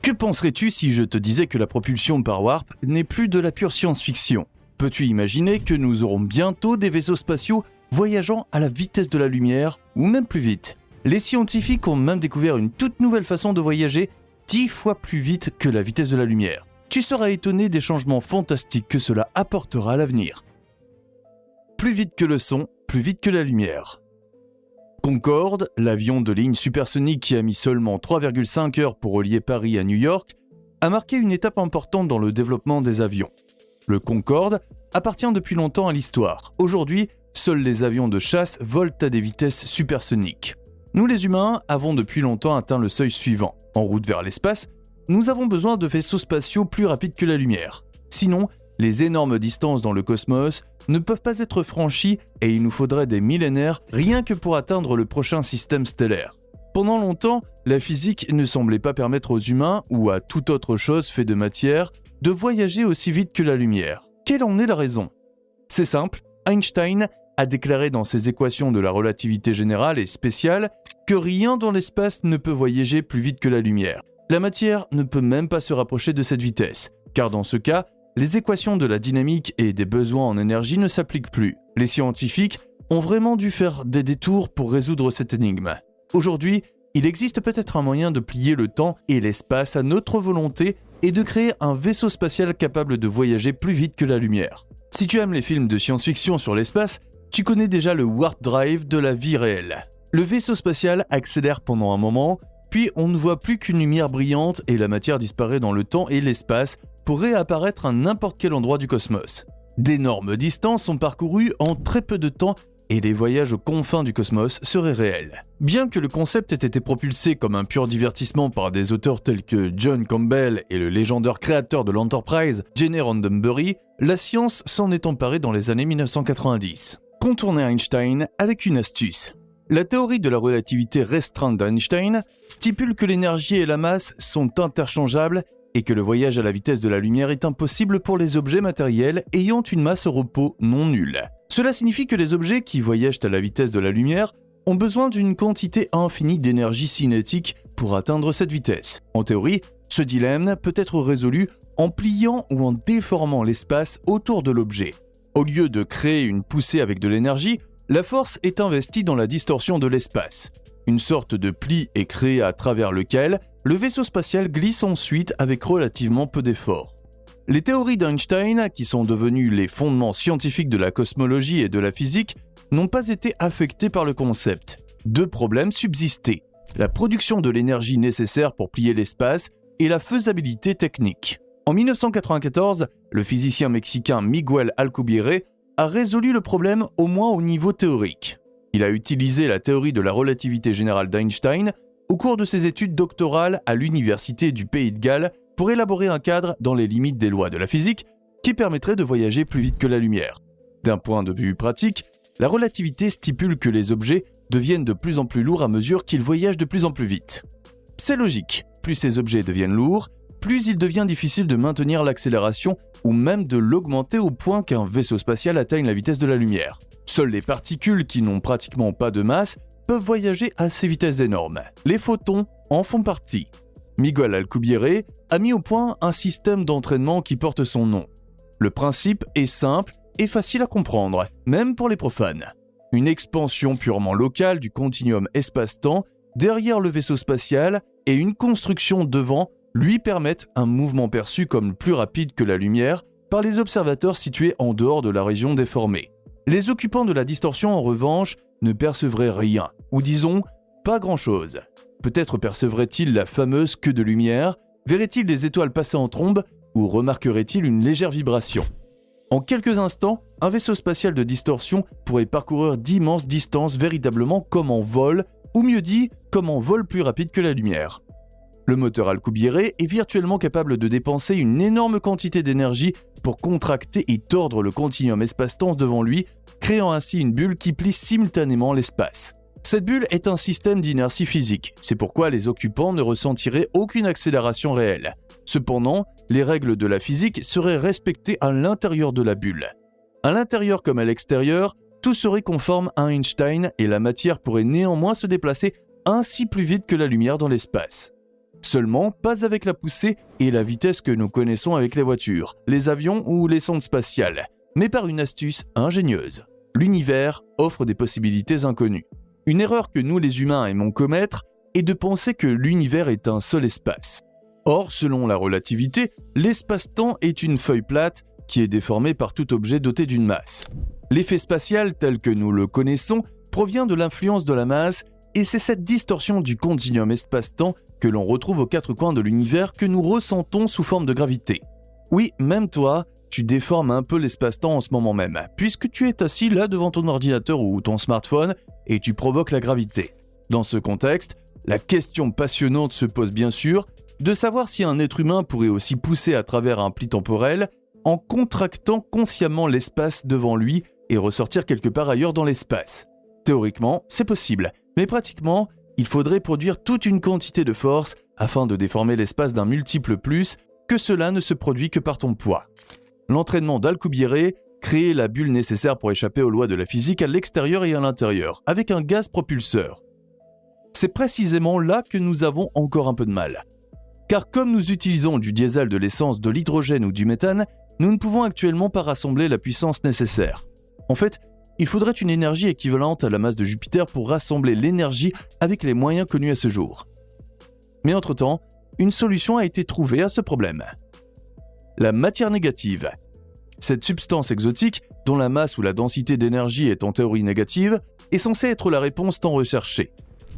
Que penserais-tu si je te disais que la propulsion par warp n'est plus de la pure science-fiction ? Peux-tu imaginer que nous aurons bientôt des vaisseaux spatiaux voyageant à la vitesse de la lumière ou même plus vite ? Les scientifiques ont même découvert une toute nouvelle façon de voyager 10 fois plus vite que la vitesse de la lumière. Tu seras étonné des changements fantastiques que cela apportera à l'avenir. Plus vite que le son, plus vite que la lumière. Concorde, l'avion de ligne supersonique qui a mis seulement 3,5 heures pour relier Paris à New York, a marqué une étape importante dans le développement des avions. Le Concorde appartient depuis longtemps à l'histoire. Aujourd'hui, seuls les avions de chasse volent à des vitesses supersoniques. Nous les humains avons depuis longtemps atteint le seuil suivant. En route vers l'espace, nous avons besoin de vaisseaux spatiaux plus rapides que la lumière. Sinon, les énormes distances dans le cosmos ne peuvent pas être franchies et il nous faudrait des millénaires rien que pour atteindre le prochain système stellaire. Pendant longtemps, la physique ne semblait pas permettre aux humains ou à toute autre chose faite de matière de voyager aussi vite que la lumière. Quelle en est la raison ? C'est simple, Einstein a déclaré dans ses équations de la relativité générale et spéciale que rien dans l'espace ne peut voyager plus vite que la lumière. La matière ne peut même pas se rapprocher de cette vitesse, car dans ce cas, les équations de la dynamique et des besoins en énergie ne s'appliquent plus. Les scientifiques ont vraiment dû faire des détours pour résoudre cette énigme. Aujourd'hui, il existe peut-être un moyen de plier le temps et l'espace à notre volonté et de créer un vaisseau spatial capable de voyager plus vite que la lumière. Si tu aimes les films de science-fiction sur l'espace, tu connais déjà le warp drive de la vie réelle. Le vaisseau spatial accélère pendant un moment, puis on ne voit plus qu'une lumière brillante et la matière disparaît dans le temps et l'espace pour réapparaître à n'importe quel endroit du cosmos. D'énormes distances sont parcourues en très peu de temps et les voyages aux confins du cosmos seraient réels. Bien que le concept ait été propulsé comme un pur divertissement par des auteurs tels que John Campbell et le légendaire créateur de l'Enterprise, Gene Roddenberry, la science s'en est emparée dans les années 1990. Contourner Einstein avec une astuce. La théorie de la relativité restreinte d'Einstein stipule que l'énergie et la masse sont interchangeables et que le voyage à la vitesse de la lumière est impossible pour les objets matériels ayant une masse au repos non nulle. Cela signifie que les objets qui voyagent à la vitesse de la lumière ont besoin d'une quantité infinie d'énergie cinétique pour atteindre cette vitesse. En théorie, ce dilemme peut être résolu en pliant ou en déformant l'espace autour de l'objet. Au lieu de créer une poussée avec de l'énergie, la force est investie dans la distorsion de l'espace. Une sorte de pli est créé à travers lequel le vaisseau spatial glisse ensuite avec relativement peu d'effort. Les théories d'Einstein, qui sont devenues les fondements scientifiques de la cosmologie et de la physique, n'ont pas été affectées par le concept. Deux problèmes subsistaient: la production de l'énergie nécessaire pour plier l'espace et la faisabilité technique. En 1994, le physicien mexicain Miguel Alcubierre a résolu le problème au moins au niveau théorique. Il a utilisé la théorie de la relativité générale d'Einstein au cours de ses études doctorales à l'Université du Pays de Galles pour élaborer un cadre dans les limites des lois de la physique qui permettrait de voyager plus vite que la lumière. D'un point de vue pratique, la relativité stipule que les objets deviennent de plus en plus lourds à mesure qu'ils voyagent de plus en plus vite. C'est logique, plus ces objets deviennent lourds, plus il devient difficile de maintenir l'accélération ou même de l'augmenter au point qu'un vaisseau spatial atteigne la vitesse de la lumière. Seules les particules qui n'ont pratiquement pas de masse peuvent voyager à ces vitesses énormes. Les photons en font partie. Miguel Alcubierre a mis au point un système d'entraînement qui porte son nom. Le principe est simple et facile à comprendre, même pour les profanes. Une expansion purement locale du continuum espace-temps derrière le vaisseau spatial et une construction devant lui permettent un mouvement perçu comme plus rapide que la lumière par les observateurs situés en dehors de la région déformée. Les occupants de la distorsion, en revanche, ne percevraient rien, ou disons, pas grand-chose. Peut-être percevraient-ils la fameuse queue de lumière, verraient-ils des étoiles passer en trombe, ou remarqueraient-ils une légère vibration. En quelques instants, un vaisseau spatial de distorsion pourrait parcourir d'immenses distances véritablement comme en vol, ou mieux dit, comme en vol plus rapide que la lumière. Le moteur Alcubierre est virtuellement capable de dépenser une énorme quantité d'énergie pour contracter et tordre le continuum espace-temps devant lui, créant ainsi une bulle qui plie simultanément l'espace. Cette bulle est un système d'inertie physique, c'est pourquoi les occupants ne ressentiraient aucune accélération réelle. Cependant, les règles de la physique seraient respectées à l'intérieur de la bulle. À l'intérieur comme à l'extérieur, tout serait conforme à Einstein et la matière pourrait néanmoins se déplacer ainsi plus vite que la lumière dans l'espace. Seulement pas avec la poussée et la vitesse que nous connaissons avec les voitures, les avions ou les sondes spatiales, mais par une astuce ingénieuse. L'univers offre des possibilités inconnues. Une erreur que nous les humains aimons commettre est de penser que l'univers est un seul espace. Or, selon la relativité, l'espace-temps est une feuille plate qui est déformée par tout objet doté d'une masse. L'effet spatial tel que nous le connaissons provient de l'influence de la masse et c'est cette distorsion du continuum espace-temps que l'on retrouve aux quatre coins de l'univers que nous ressentons sous forme de gravité. Oui, même toi, tu déformes un peu l'espace-temps en ce moment même, puisque tu es assis là devant ton ordinateur ou ton smartphone et tu provoques la gravité. Dans ce contexte, la question passionnante se pose bien sûr de savoir si un être humain pourrait aussi pousser à travers un pli temporel en contractant consciemment l'espace devant lui et ressortir quelque part ailleurs dans l'espace. Théoriquement, c'est possible, mais pratiquement, il faudrait produire toute une quantité de force afin de déformer l'espace d'un multiple plus que cela ne se produit que par ton poids. L'entraînement d'Alcubierre crée la bulle nécessaire pour échapper aux lois de la physique à l'extérieur et à l'intérieur, avec un gaz propulseur. C'est précisément là que nous avons encore un peu de mal. Car comme nous utilisons du diesel, de l'essence, de l'hydrogène ou du méthane, nous ne pouvons actuellement pas rassembler la puissance nécessaire. En fait, il faudrait une énergie équivalente à la masse de Jupiter pour rassembler l'énergie avec les moyens connus à ce jour. Mais entre-temps, une solution a été trouvée à ce problème. La matière négative. Cette substance exotique, dont la masse ou la densité d'énergie est en théorie négative, est censée être la réponse tant recherchée.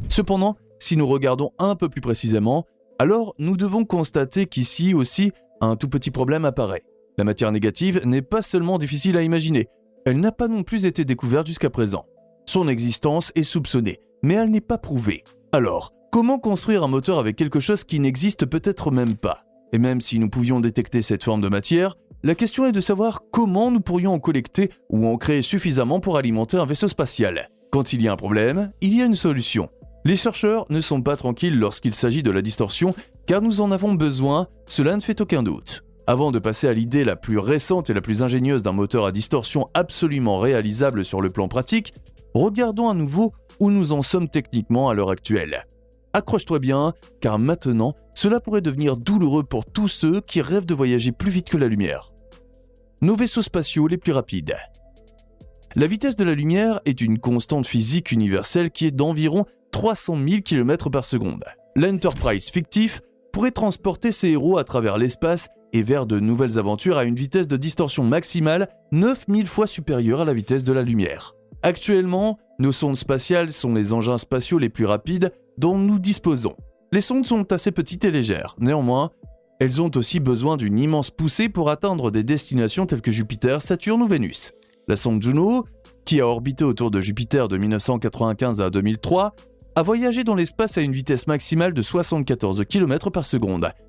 Cependant, si nous regardons un peu plus précisément, alors nous devons constater qu'ici aussi, un tout petit problème apparaît. La matière négative n'est pas seulement difficile à imaginer, elle n'a pas non plus été découverte jusqu'à présent. Son existence est soupçonnée, mais elle n'est pas prouvée. Alors, comment construire un moteur avec quelque chose qui n'existe peut-être même pas ? Et même si nous pouvions détecter cette forme de matière, la question est de savoir comment nous pourrions en collecter ou en créer suffisamment pour alimenter un vaisseau spatial. Quand il y a un problème, il y a une solution. Les chercheurs ne sont pas tranquilles lorsqu'il s'agit de la distorsion, car nous en avons besoin, cela ne fait aucun doute. Avant de passer à l'idée la plus récente et la plus ingénieuse d'un moteur à distorsion absolument réalisable sur le plan pratique, regardons à nouveau où nous en sommes techniquement à l'heure actuelle. Accroche-toi bien, car maintenant, cela pourrait devenir douloureux pour tous ceux qui rêvent de voyager plus vite que la lumière. Nos vaisseaux spatiaux les plus rapides. La vitesse de la lumière est une constante physique universelle qui est d'environ 300 000 km/s. L'Enterprise fictif pourrait transporter ses héros à travers l'espace et vers de nouvelles aventures à une vitesse de distorsion maximale 9000 fois supérieure à la vitesse de la lumière. Actuellement, nos sondes spatiales sont les engins spatiaux les plus rapides dont nous disposons. Les sondes sont assez petites et légères, néanmoins, elles ont aussi besoin d'une immense poussée pour atteindre des destinations telles que Jupiter, Saturne ou Vénus. La sonde Juno, qui a orbité autour de Jupiter de 1995 à 2003, a voyagé dans l'espace à une vitesse maximale de 74 km/s,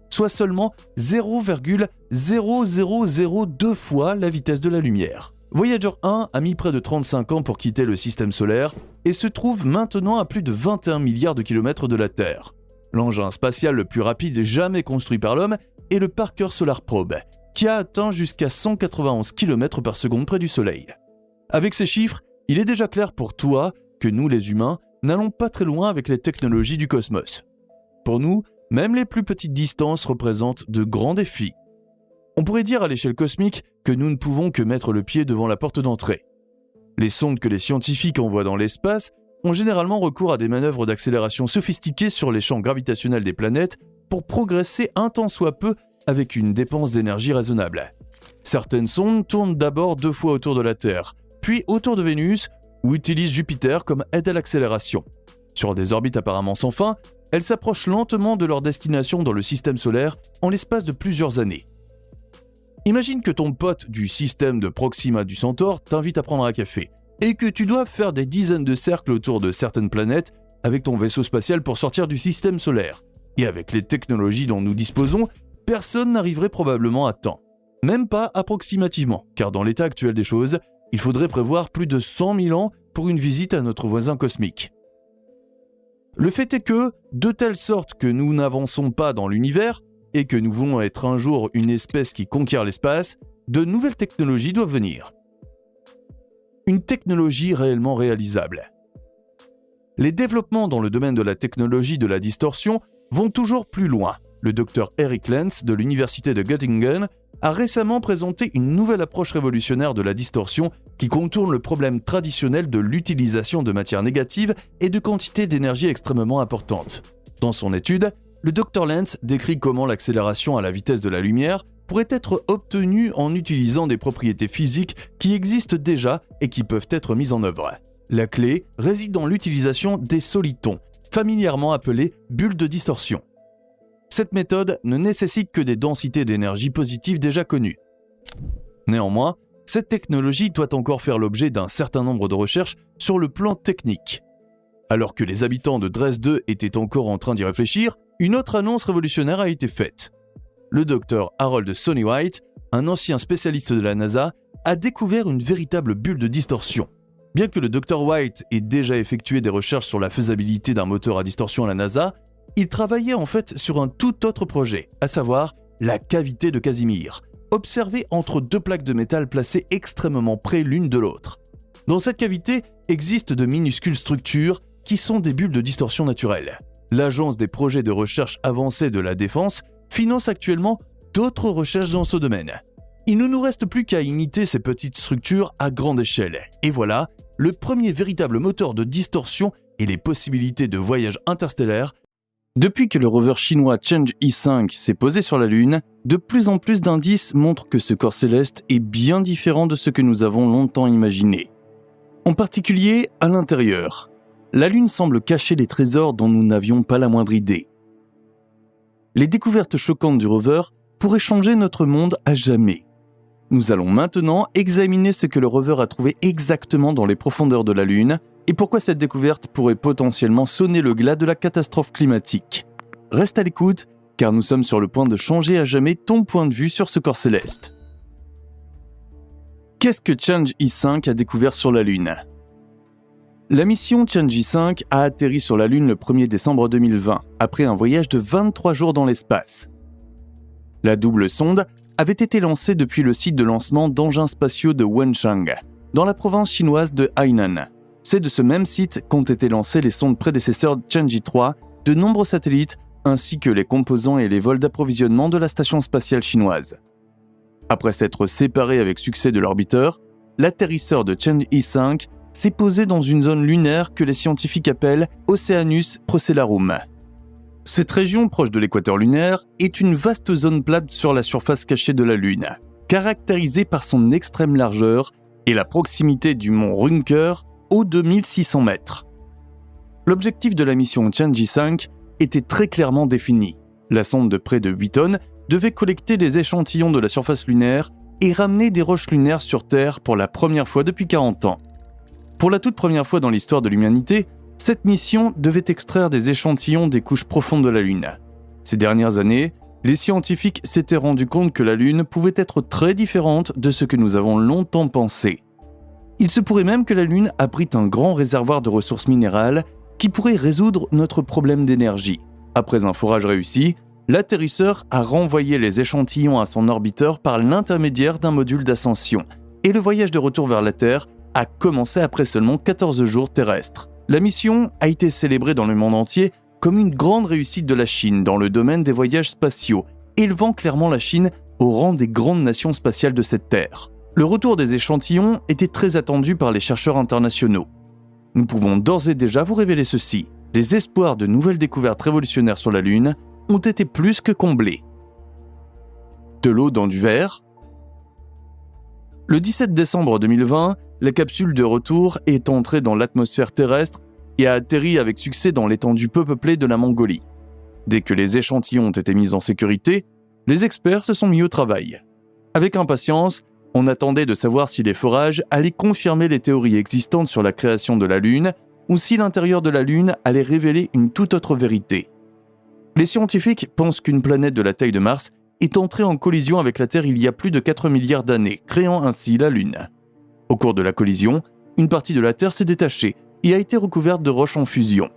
soit seulement 0,0002 fois la vitesse de la lumière. Voyager 1 a mis près de 35 ans pour quitter le système solaire et se trouve maintenant à plus de 21 milliards de kilomètres de la Terre. L'engin spatial le plus rapide jamais construit par l'homme est le Parker Solar Probe, qui a atteint jusqu'à 191 km/s près du Soleil. Avec ces chiffres, il est déjà clair pour toi que nous les humains n'allons pas très loin avec les technologies du cosmos. Pour nous, même les plus petites distances représentent de grands défis. On pourrait dire à l'échelle cosmique que nous ne pouvons que mettre le pied devant la porte d'entrée. Les sondes que les scientifiques envoient dans l'espace ont généralement recours à des manœuvres d'accélération sophistiquées sur les champs gravitationnels des planètes pour progresser un tant soit peu avec une dépense d'énergie raisonnable. Certaines sondes tournent d'abord 2 fois autour de la Terre, puis autour de Vénus, ou utilisent Jupiter comme aide à l'accélération. Sur des orbites apparemment sans fin, elles s'approchent lentement de leur destination dans le système solaire en l'espace de plusieurs années. Imagine que ton pote du système de Proxima du Centaure t'invite à prendre un café, et que tu dois faire des dizaines de cercles autour de certaines planètes avec ton vaisseau spatial pour sortir du système solaire. Et avec les technologies dont nous disposons, personne n'arriverait probablement à temps. Même pas approximativement, car dans l'état actuel des choses, il faudrait prévoir plus de 100 000 ans pour une visite à notre voisin cosmique. Le fait est que, de telle sorte que nous n'avançons pas dans l'univers, et que nous voulons être un jour une espèce qui conquiert l'espace, de nouvelles technologies doivent venir. Une technologie réellement réalisable. Les développements dans le domaine de la technologie de la distorsion vont toujours plus loin. Le docteur Eric Lenz de l'université de Göttingen a récemment présenté une nouvelle approche révolutionnaire de la distorsion qui contourne le problème traditionnel de l'utilisation de matière négative et de quantités d'énergie extrêmement importantes. Dans son étude, le Dr Lenz décrit comment l'accélération à la vitesse de la lumière pourrait être obtenue en utilisant des propriétés physiques qui existent déjà et qui peuvent être mises en œuvre. La clé réside dans l'utilisation des solitons, familièrement appelés bulles de distorsion. Cette méthode ne nécessite que des densités d'énergie positives déjà connues. Néanmoins, cette technologie doit encore faire l'objet d'un certain nombre de recherches sur le plan technique. Alors que les habitants de Dresde étaient encore en train d'y réfléchir, une autre annonce révolutionnaire a été faite. Le docteur Harold Sonnewhite, un ancien spécialiste de la NASA, a découvert une véritable bulle de distorsion. Bien que le Dr White ait déjà effectué des recherches sur la faisabilité d'un moteur à distorsion à la NASA, il travaillait en fait sur un tout autre projet, à savoir la cavité de Casimir, observée entre deux plaques de métal placées extrêmement près l'une de l'autre. Dans cette cavité existent de minuscules structures qui sont des bulles de distorsion naturelles. L'Agence des projets de recherche avancés de la Défense finance actuellement d'autres recherches dans ce domaine. Il ne nous reste plus qu'à imiter ces petites structures à grande échelle. Et voilà, le premier véritable moteur de distorsion et les possibilités de voyage interstellaire. Depuis que le rover chinois Chang'e 5 s'est posé sur la Lune, de plus en plus d'indices montrent que ce corps céleste est bien différent de ce que nous avons longtemps imaginé. En particulier à l'intérieur. La Lune semble cacher des trésors dont nous n'avions pas la moindre idée. Les découvertes choquantes du rover pourraient changer notre monde à jamais. Nous allons maintenant examiner ce que le rover a trouvé exactement dans les profondeurs de la Lune et pourquoi cette découverte pourrait potentiellement sonner le glas de la catastrophe climatique. Reste à l'écoute, car nous sommes sur le point de changer à jamais ton point de vue sur ce corps céleste. Qu'est-ce que Chang'e 5 a découvert sur la Lune ? La mission Chang'e 5 a atterri sur la Lune le 1er décembre 2020, après un voyage de 23 jours dans l'espace. La double sonde avait été lancée depuis le site de lancement d'engins spatiaux de Wenchang, dans la province chinoise de Hainan. C'est de ce même site qu'ont été lancées les sondes prédécesseurs Chang'e 3, de nombreux satellites, ainsi que les composants et les vols d'approvisionnement de la station spatiale chinoise. Après s'être séparé avec succès de l'orbiteur, l'atterrisseur de Chang'e 5 s'est posé dans une zone lunaire que les scientifiques appellent Oceanus Procellarum. Cette région proche de l'équateur lunaire est une vaste zone plate sur la surface cachée de la Lune, caractérisée par son extrême largeur et la proximité du mont Runker, haut de 1600 mètres. L'objectif de la mission Chang'e 5 était très clairement défini. La sonde de près de 8 tonnes devait collecter des échantillons de la surface lunaire et ramener des roches lunaires sur Terre pour la première fois depuis 40 ans. Pour la toute première fois dans l'histoire de l'humanité, cette mission devait extraire des échantillons des couches profondes de la Lune. Ces dernières années, les scientifiques s'étaient rendus compte que la Lune pouvait être très différente de ce que nous avons longtemps pensé. Il se pourrait même que la Lune abrite un grand réservoir de ressources minérales qui pourrait résoudre notre problème d'énergie. Après un forage réussi, l'atterrisseur a renvoyé les échantillons à son orbiteur par l'intermédiaire d'un module d'ascension, et le voyage de retour vers la Terre a commencé après seulement 14 jours terrestres. La mission a été célébrée dans le monde entier comme une grande réussite de la Chine dans le domaine des voyages spatiaux, élevant clairement la Chine au rang des grandes nations spatiales de cette Terre. Le retour des échantillons était très attendu par les chercheurs internationaux. Nous pouvons d'ores et déjà vous révéler ceci. Les espoirs de nouvelles découvertes révolutionnaires sur la Lune ont été plus que comblés. De l'eau dans du verre ? Le 17 décembre 2020, la capsule de retour est entrée dans l'atmosphère terrestre et a atterri avec succès dans l'étendue peu peuplée de la Mongolie. Dès que les échantillons ont été mis en sécurité, les experts se sont mis au travail. Avec impatience, on attendait de savoir si les forages allaient confirmer les théories existantes sur la création de la Lune ou si l'intérieur de la Lune allait révéler une toute autre vérité. Les scientifiques pensent qu'une planète de la taille de Mars est entrée en collision avec la Terre il y a plus de 4 milliards d'années, créant ainsi la Lune. Au cours de la collision, une partie de la Terre s'est détachée et a été recouverte de roches en fusion.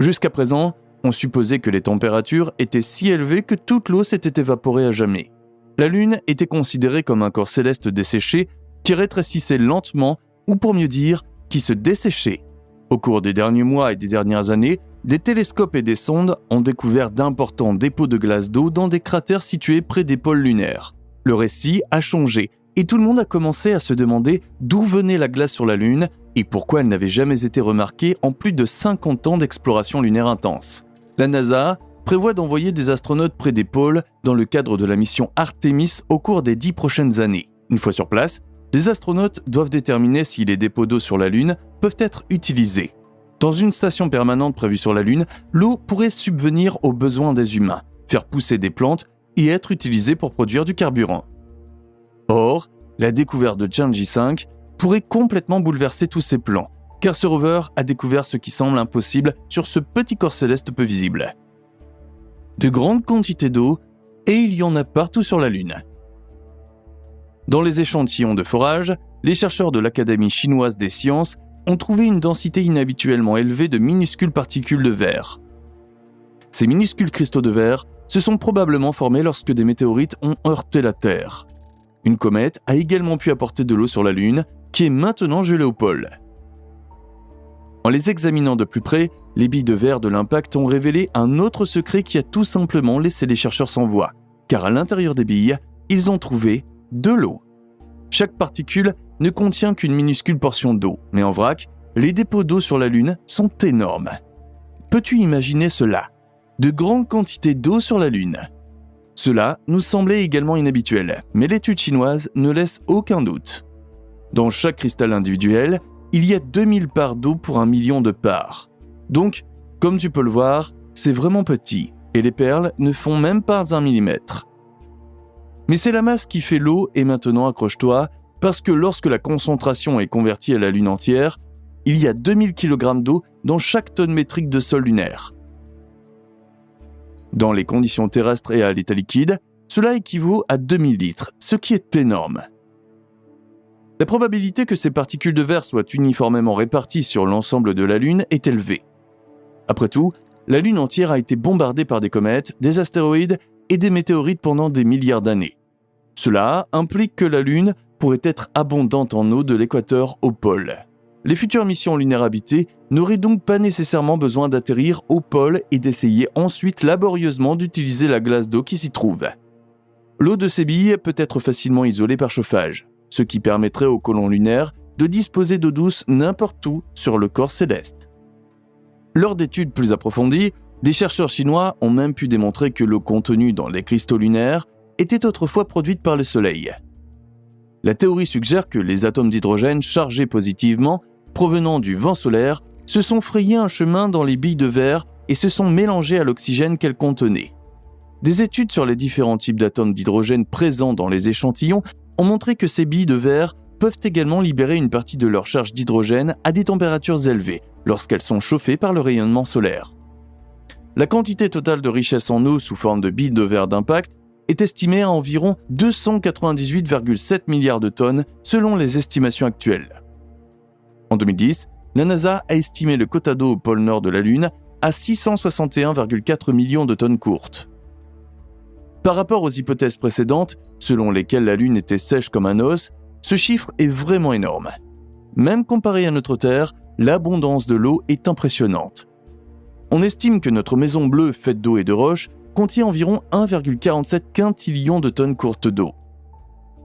Jusqu'à présent, on supposait que les températures étaient si élevées que toute l'eau s'était évaporée à jamais. La Lune était considérée comme un corps céleste desséché qui rétrécissait lentement, ou pour mieux dire, qui se desséchait. Au cours des derniers mois et des dernières années, des télescopes et des sondes ont découvert d'importants dépôts de glace d'eau dans des cratères situés près des pôles lunaires. Le récit a changé et tout le monde a commencé à se demander d'où venait la glace sur la Lune et pourquoi elle n'avait jamais été remarquée en plus de 50 ans d'exploration lunaire intense. La NASA prévoit d'envoyer des astronautes près des pôles dans le cadre de la mission Artemis au cours des 10 prochaines années. Une fois sur place, les astronautes doivent déterminer si les dépôts d'eau sur la Lune peuvent être utilisés. Dans une station permanente prévue sur la Lune, l'eau pourrait subvenir aux besoins des humains, faire pousser des plantes et être utilisée pour produire du carburant. Or, la découverte de Tianji 5 pourrait complètement bouleverser tous ces plans, car ce rover a découvert ce qui semble impossible sur ce petit corps céleste peu visible. De grandes quantités d'eau, et il y en a partout sur la Lune. Dans les échantillons de forage, les chercheurs de l'Académie chinoise des sciences ont trouvé une densité inhabituellement élevée de minuscules particules de verre. Ces minuscules cristaux de verre se sont probablement formés lorsque des météorites ont heurté la Terre. Une comète a également pu apporter de l'eau sur la Lune, qui est maintenant gelée au pôle. En les examinant de plus près, les billes de verre de l'impact ont révélé un autre secret qui a tout simplement laissé les chercheurs sans voix, car à l'intérieur des billes, ils ont trouvé de l'eau. Chaque particule ne contient qu'une minuscule portion d'eau, mais en vrac, les dépôts d'eau sur la Lune sont énormes. Peux-tu imaginer cela? De grandes quantités d'eau sur la Lune. Cela nous semblait également inhabituel, mais l'étude chinoise ne laisse aucun doute. Dans chaque cristal individuel, il y a 2000 parts d'eau pour 1 million de parts. Donc, comme tu peux le voir, c'est vraiment petit, et les perles ne font même pas 1 millimètre. Mais c'est la masse qui fait l'eau, et maintenant accroche-toi, parce que lorsque la concentration est convertie à la Lune entière, il y a 2000 kg d'eau dans chaque tonne métrique de sol lunaire. Dans les conditions terrestres et à l'état liquide, cela équivaut à 2000 litres, ce qui est énorme. La probabilité que ces particules de verre soient uniformément réparties sur l'ensemble de la Lune est élevée. Après tout, la Lune entière a été bombardée par des comètes, des astéroïdes et des météorites pendant des milliards d'années. Cela implique que la Lune pourrait être abondante en eau de l'équateur au pôle. Les futures missions lunaires habitées n'auraient donc pas nécessairement besoin d'atterrir au pôle et d'essayer ensuite laborieusement d'utiliser la glace d'eau qui s'y trouve. L'eau de ces billes peut être facilement isolée par chauffage, ce qui permettrait aux colons lunaires de disposer d'eau douce n'importe où sur le corps céleste. Lors d'études plus approfondies, des chercheurs chinois ont même pu démontrer que l'eau contenue dans les cristaux lunaires était autrefois produite par le Soleil. La théorie suggère que les atomes d'hydrogène chargés positivement, provenant du vent solaire, se sont frayés un chemin dans les billes de verre et se sont mélangés à l'oxygène qu'elles contenaient. Des études sur les différents types d'atomes d'hydrogène présents dans les échantillons ont montré que ces billes de verre peuvent également libérer une partie de leur charge d'hydrogène à des températures élevées lorsqu'elles sont chauffées par le rayonnement solaire. La quantité totale de richesse en eau sous forme de billes de verre d'impact est estimée à environ 298,7 milliards de tonnes selon les estimations actuelles. En 2010, la NASA a estimé le quota d'eau au pôle nord de la Lune à 661,4 millions de tonnes courtes. Par rapport aux hypothèses précédentes, selon lesquelles la Lune était sèche comme un os, ce chiffre est vraiment énorme. Même comparé à notre Terre, l'abondance de l'eau est impressionnante. On estime que notre maison bleue faite d'eau et de roches contient environ 1,47 quintillion de tonnes courtes d'eau.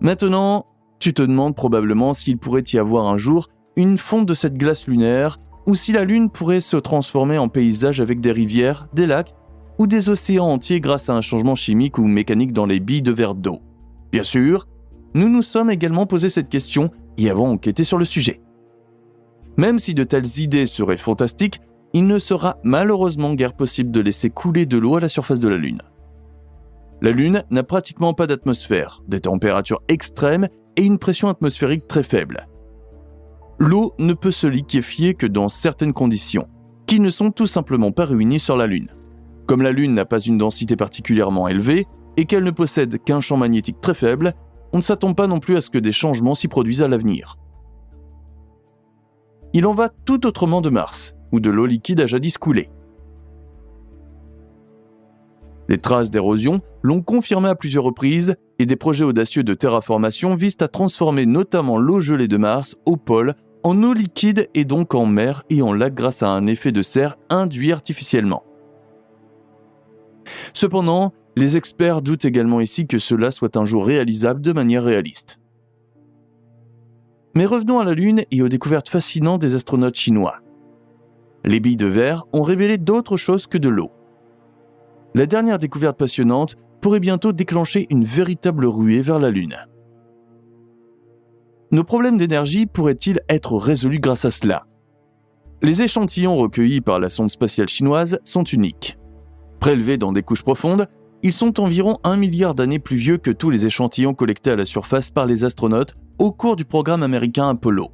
Maintenant, tu te demandes probablement s'il pourrait y avoir un jour une fonte de cette glace lunaire ou si la Lune pourrait se transformer en paysage avec des rivières, des lacs ou des océans entiers grâce à un changement chimique ou mécanique dans les billes de verre d'eau. Bien sûr, nous nous sommes également posé cette question et avons enquêté sur le sujet. Même si de telles idées seraient fantastiques, il ne sera malheureusement guère possible de laisser couler de l'eau à la surface de la Lune. La Lune n'a pratiquement pas d'atmosphère, des températures extrêmes et une pression atmosphérique très faible. L'eau ne peut se liquéfier que dans certaines conditions, qui ne sont tout simplement pas réunies sur la Lune. Comme la Lune n'a pas une densité particulièrement élevée et qu'elle ne possède qu'un champ magnétique très faible, on ne s'attend pas non plus à ce que des changements s'y produisent à l'avenir. Il en va tout autrement de Mars, où de l'eau liquide a jadis coulé. Les traces d'érosion l'ont confirmé à plusieurs reprises et des projets audacieux de terraformation visent à transformer notamment l'eau gelée de Mars au pôle en eau liquide et donc en mer et en lac grâce à un effet de serre induit artificiellement. Cependant, les experts doutent également ici que cela soit un jour réalisable de manière réaliste. Mais revenons à la Lune et aux découvertes fascinantes des astronautes chinois. Les billes de verre ont révélé d'autres choses que de l'eau. La dernière découverte passionnante pourrait bientôt déclencher une véritable ruée vers la Lune. Nos problèmes d'énergie pourraient-ils être résolus grâce à cela ? Les échantillons recueillis par la sonde spatiale chinoise sont uniques. Prélevés dans des couches profondes, ils sont environ 1 milliard d'années plus vieux que tous les échantillons collectés à la surface par les astronautes au cours du programme américain Apollo.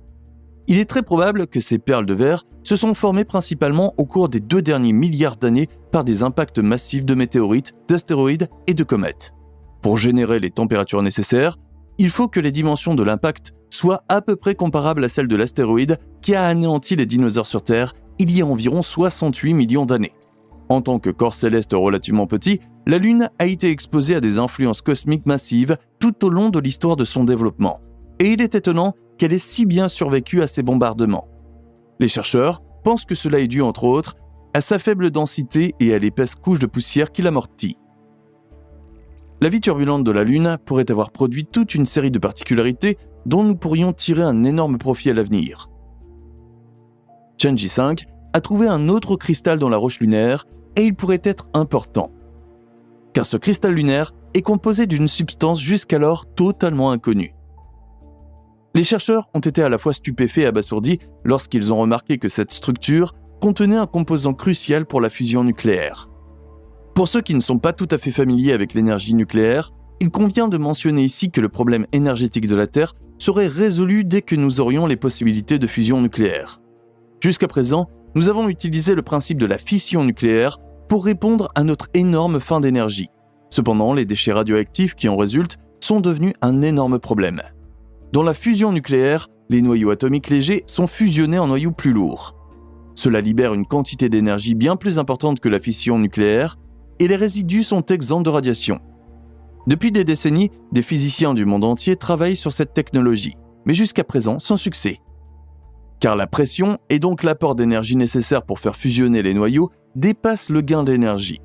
Il est très probable que ces perles de verre se sont formées principalement au cours des 2 derniers milliards d'années par des impacts massifs de météorites, d'astéroïdes et de comètes. Pour générer les températures nécessaires, il faut que les dimensions de l'impact soient à peu près comparables à celles de l'astéroïde qui a anéanti les dinosaures sur Terre il y a environ 68 millions d'années. En tant que corps céleste relativement petit, la Lune a été exposée à des influences cosmiques massives tout au long de l'histoire de son développement. Et il est étonnant qu'elle ait si bien survécu à ces bombardements. Les chercheurs pensent que cela est dû, entre autres, à sa faible densité et à l'épaisse couche de poussière qui l'amortit. La vie turbulente de la Lune pourrait avoir produit toute une série de particularités dont nous pourrions tirer un énorme profit à l'avenir. Chang'e 5 a trouvé un autre cristal dans la roche lunaire et il pourrait être important. Car ce cristal lunaire est composé d'une substance jusqu'alors totalement inconnue. Les chercheurs ont été à la fois stupéfaits et abasourdis lorsqu'ils ont remarqué que cette structure contenait un composant crucial pour la fusion nucléaire. Pour ceux qui ne sont pas tout à fait familiers avec l'énergie nucléaire, il convient de mentionner ici que le problème énergétique de la Terre serait résolu dès que nous aurions les possibilités de fusion nucléaire. Jusqu'à présent, nous avons utilisé le principe de la fission nucléaire pour répondre à notre énorme faim d'énergie. Cependant, les déchets radioactifs qui en résultent sont devenus un énorme problème. Dans la fusion nucléaire, les noyaux atomiques légers sont fusionnés en noyaux plus lourds. Cela libère une quantité d'énergie bien plus importante que la fission nucléaire et les résidus sont exempts de radiation. Depuis des décennies, des physiciens du monde entier travaillent sur cette technologie, mais jusqu'à présent sans succès. Car la pression et donc l'apport d'énergie nécessaire pour faire fusionner les noyaux dépasse le gain d'énergie.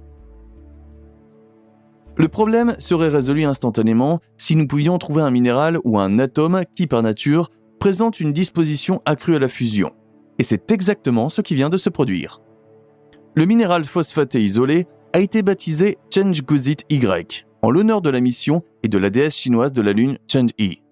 Le problème serait résolu instantanément si nous pouvions trouver un minéral ou un atome qui, par nature, présente une disposition accrue à la fusion. Et c'est exactement ce qui vient de se produire. Le minéral phosphaté isolé a été baptisé Chang'e-Y, en l'honneur de la mission et de la déesse chinoise de la Lune Chang'e.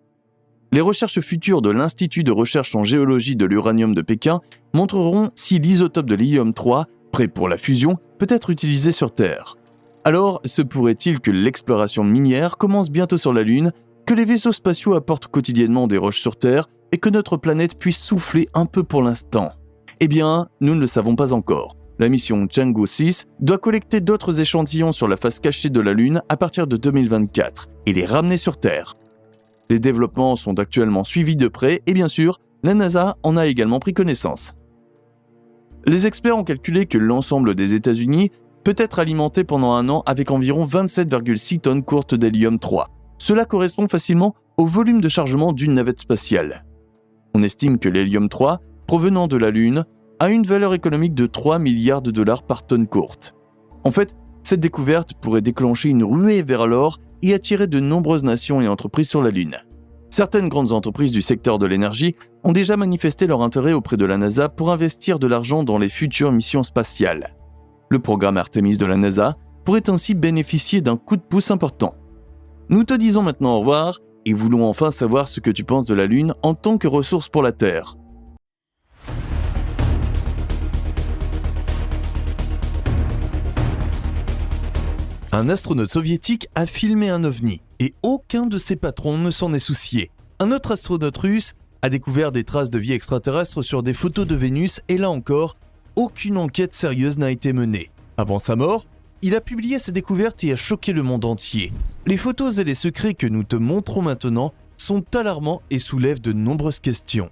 Les recherches futures de l'Institut de recherche en géologie de l'uranium de Pékin montreront si l'isotope de l'hélium-3, prêt pour la fusion, peut être utilisé sur Terre. Alors, se pourrait-il que l'exploration minière commence bientôt sur la Lune, que les vaisseaux spatiaux apportent quotidiennement des roches sur Terre et que notre planète puisse souffler un peu pour l'instant ? Eh bien, nous ne le savons pas encore. La mission Chang'e 6 doit collecter d'autres échantillons sur la face cachée de la Lune à partir de 2024 et les ramener sur Terre. Les développements sont actuellement suivis de près et bien sûr, la NASA en a également pris connaissance. Les experts ont calculé que l'ensemble des États-Unis peut être alimenté pendant un an avec environ 27,6 tonnes courtes d'hélium-3. Cela correspond facilement au volume de chargement d'une navette spatiale. On estime que l'hélium-3, provenant de la Lune, a une valeur économique de 3 milliards de dollars par tonne courte. En fait, cette découverte pourrait déclencher une ruée vers l'or et attirer de nombreuses nations et entreprises sur la Lune. Certaines grandes entreprises du secteur de l'énergie ont déjà manifesté leur intérêt auprès de la NASA pour investir de l'argent dans les futures missions spatiales. Le programme Artemis de la NASA pourrait ainsi bénéficier d'un coup de pouce important. Nous te disons maintenant au revoir et voulons enfin savoir ce que tu penses de la Lune en tant que ressource pour la Terre. Un astronaute soviétique a filmé un ovni et aucun de ses patrons ne s'en est soucié. Un autre astronaute russe a découvert des traces de vie extraterrestre sur des photos de Vénus et là encore, aucune enquête sérieuse n'a été menée. Avant sa mort, il a publié ses découvertes et a choqué le monde entier. Les photos et les secrets que nous te montrons maintenant sont alarmants et soulèvent de nombreuses questions.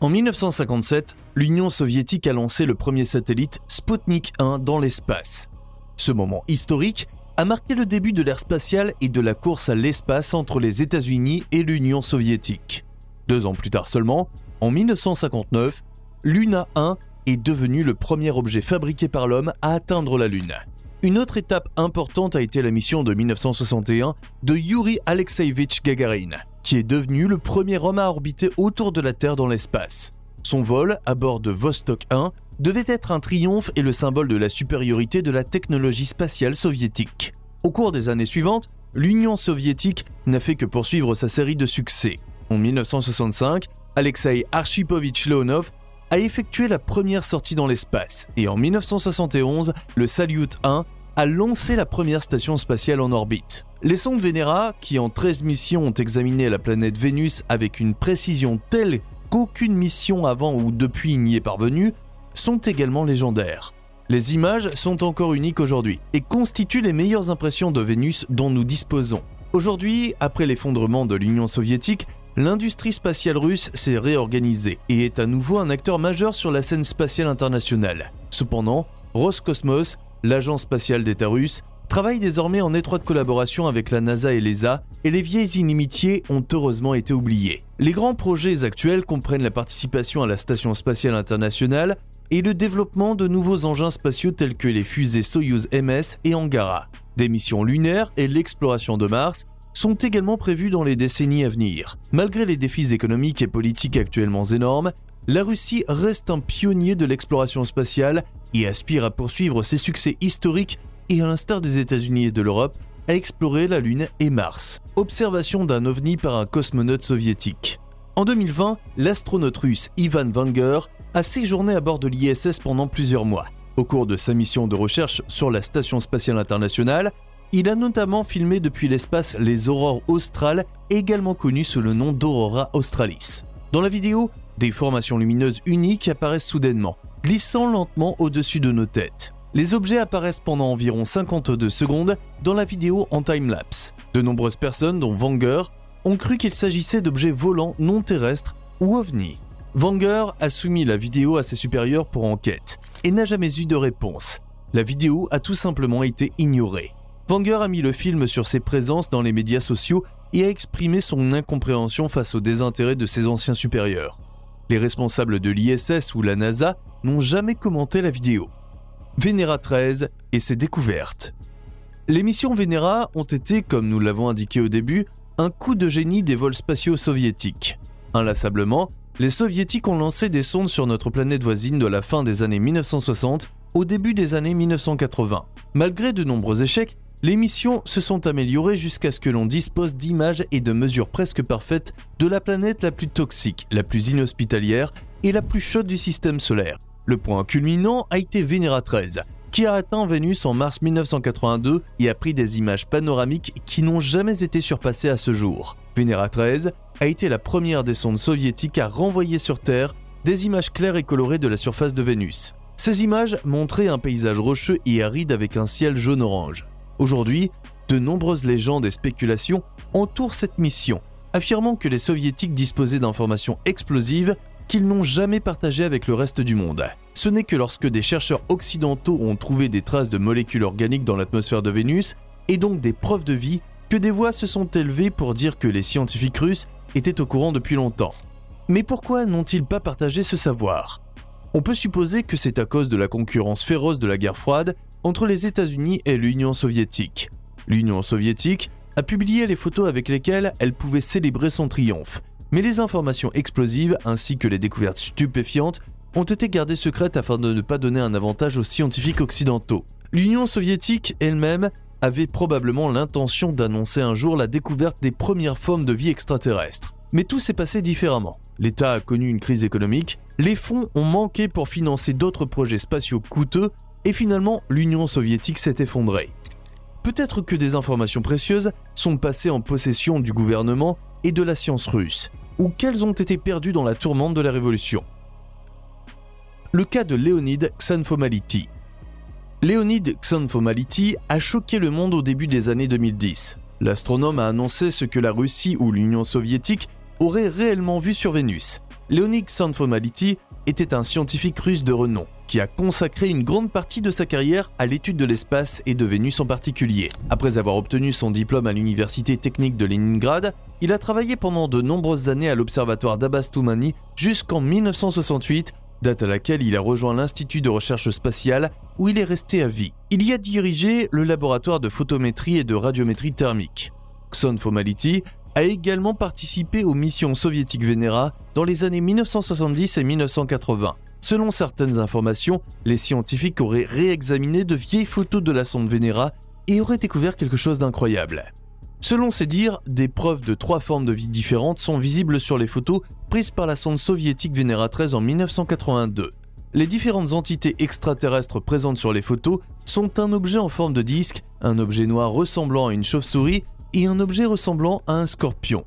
En 1957, l'Union soviétique a lancé le premier satellite Sputnik 1 dans l'espace. Ce moment historique a marqué le début de l'ère spatiale et de la course à l'espace entre les États-Unis et l'Union soviétique. 2 ans plus tard seulement, En 1959, Luna 1 est devenu le premier objet fabriqué par l'homme à atteindre la Lune. Une autre étape importante a été la mission de 1961 de Yuri Alexeïevitch Gagarin, qui est devenu le premier homme à orbiter autour de la Terre dans l'espace. Son vol, à bord de Vostok 1, devait être un triomphe et le symbole de la supériorité de la technologie spatiale soviétique. Au cours des années suivantes, l'Union soviétique n'a fait que poursuivre sa série de succès. En 1965, Alexei Archipovitch Leonov a effectué la première sortie dans l'espace et en 1971, le Salyut 1 a lancé la première station spatiale en orbite. Les sondes Venera, qui en 13 missions ont examiné la planète Vénus avec une précision telle qu'aucune mission avant ou depuis n'y est parvenue, sont également légendaires. Les images sont encore uniques aujourd'hui et constituent les meilleures impressions de Vénus dont nous disposons. Aujourd'hui, après l'effondrement de l'Union soviétique, l'industrie spatiale russe s'est réorganisée et est à nouveau un acteur majeur sur la scène spatiale internationale. Cependant, Roscosmos, l'agence spatiale d'État russe, travaille désormais en étroite collaboration avec la NASA et l'ESA, et les vieilles inimitiés ont heureusement été oubliées. Les grands projets actuels comprennent la participation à la Station spatiale internationale et le développement de nouveaux engins spatiaux tels que les fusées Soyouz MS et Angara. Des missions lunaires et l'exploration de Mars sont également prévues dans les décennies à venir. Malgré les défis économiques et politiques actuellement énormes, la Russie reste un pionnier de l'exploration spatiale et aspire à poursuivre ses succès historiques et à l'instar des États-Unis et de l'Europe, à explorer la Lune et Mars. Observation d'un ovni par un cosmonaute soviétique. En 2020, l'astronaute russe Ivan Vanger a séjourné à bord de l'ISS pendant plusieurs mois. Au cours de sa mission de recherche sur la Station spatiale internationale, il a notamment filmé depuis l'espace les aurores australes, également connues sous le nom d'Aurora Australis. Dans la vidéo, des formations lumineuses uniques apparaissent soudainement, glissant lentement au-dessus de nos têtes. Les objets apparaissent pendant environ 52 secondes dans la vidéo en time-lapse. De nombreuses personnes, dont Vanger, ont cru qu'il s'agissait d'objets volants non terrestres ou ovnis. Vanger a soumis la vidéo à ses supérieurs pour enquête et n'a jamais eu de réponse. La vidéo a tout simplement été ignorée. Vanger a mis le film sur ses présences dans les médias sociaux et a exprimé son incompréhension face au désintérêt de ses anciens supérieurs. Les responsables de l'ISS ou la NASA n'ont jamais commenté la vidéo. Venera 13 et ses découvertes. Les missions Venera ont été, comme nous l'avons indiqué au début, un coup de génie des vols spatiaux soviétiques. Inlassablement, les soviétiques ont lancé des sondes sur notre planète voisine de la fin des années 1960 au début des années 1980. Malgré de nombreux échecs, les missions se sont améliorées jusqu'à ce que l'on dispose d'images et de mesures presque parfaites de la planète la plus toxique, la plus inhospitalière et la plus chaude du système solaire. Le point culminant a été Venera 13, qui a atteint Vénus en mars 1982 et a pris des images panoramiques qui n'ont jamais été surpassées à ce jour. Venera 13 a été la première des sondes soviétiques à renvoyer sur Terre des images claires et colorées de la surface de Vénus. Ces images montraient un paysage rocheux et aride avec un ciel jaune-orange. Aujourd'hui, de nombreuses légendes et spéculations entourent cette mission, affirmant que les soviétiques disposaient d'informations explosives qu'ils n'ont jamais partagées avec le reste du monde. Ce n'est que lorsque des chercheurs occidentaux ont trouvé des traces de molécules organiques dans l'atmosphère de Vénus, et donc des preuves de vie, que des voix se sont élevées pour dire que les scientifiques russes étaient au courant depuis longtemps. Mais pourquoi n'ont-ils pas partagé ce savoir ? On peut supposer que c'est à cause de la concurrence féroce de la guerre froide entre les États-Unis et l'Union soviétique. L'Union soviétique a publié les photos avec lesquelles elle pouvait célébrer son triomphe, mais les informations explosives ainsi que les découvertes stupéfiantes ont été gardées secrètes afin de ne pas donner un avantage aux scientifiques occidentaux. L'Union soviétique elle-même avait probablement l'intention d'annoncer un jour la découverte des premières formes de vie extraterrestre. Mais tout s'est passé différemment. L'État a connu une crise économique, les fonds ont manqué pour financer d'autres projets spatiaux coûteux et finalement l'Union soviétique s'est effondrée. Peut-être que des informations précieuses sont passées en possession du gouvernement et de la science russe, ou qu'elles ont été perdues dans la tourmente de la révolution. Le cas de Leonid Ksanfomality. Leonid Ksanfomality a choqué le monde au début des années 2010. L'astronome a annoncé ce que la Russie ou l'Union soviétique auraient réellement vu sur Vénus. Leonid Ksanfomality était un scientifique russe de renom, qui a consacré une grande partie de sa carrière à l'étude de l'espace et de Vénus en particulier. Après avoir obtenu son diplôme à l'université technique de Leningrad, il a travaillé pendant de nombreuses années à l'observatoire d'Abastoumani jusqu'en 1968, date à laquelle il a rejoint l'Institut de recherche spatiale où il est resté à vie. Il y a dirigé le laboratoire de photométrie et de radiométrie thermique. Xon Fomality a également participé aux missions soviétiques Venera dans les années 1970 et 1980. Selon certaines informations, les scientifiques auraient réexaminé de vieilles photos de la sonde Venera et auraient découvert quelque chose d'incroyable. Selon ses dires, des preuves de 3 formes de vie différentes sont visibles sur les photos prises par la sonde soviétique Venera 13 en 1982. Les différentes entités extraterrestres présentes sur les photos sont un objet en forme de disque, un objet noir ressemblant à une chauve-souris et un objet ressemblant à un scorpion.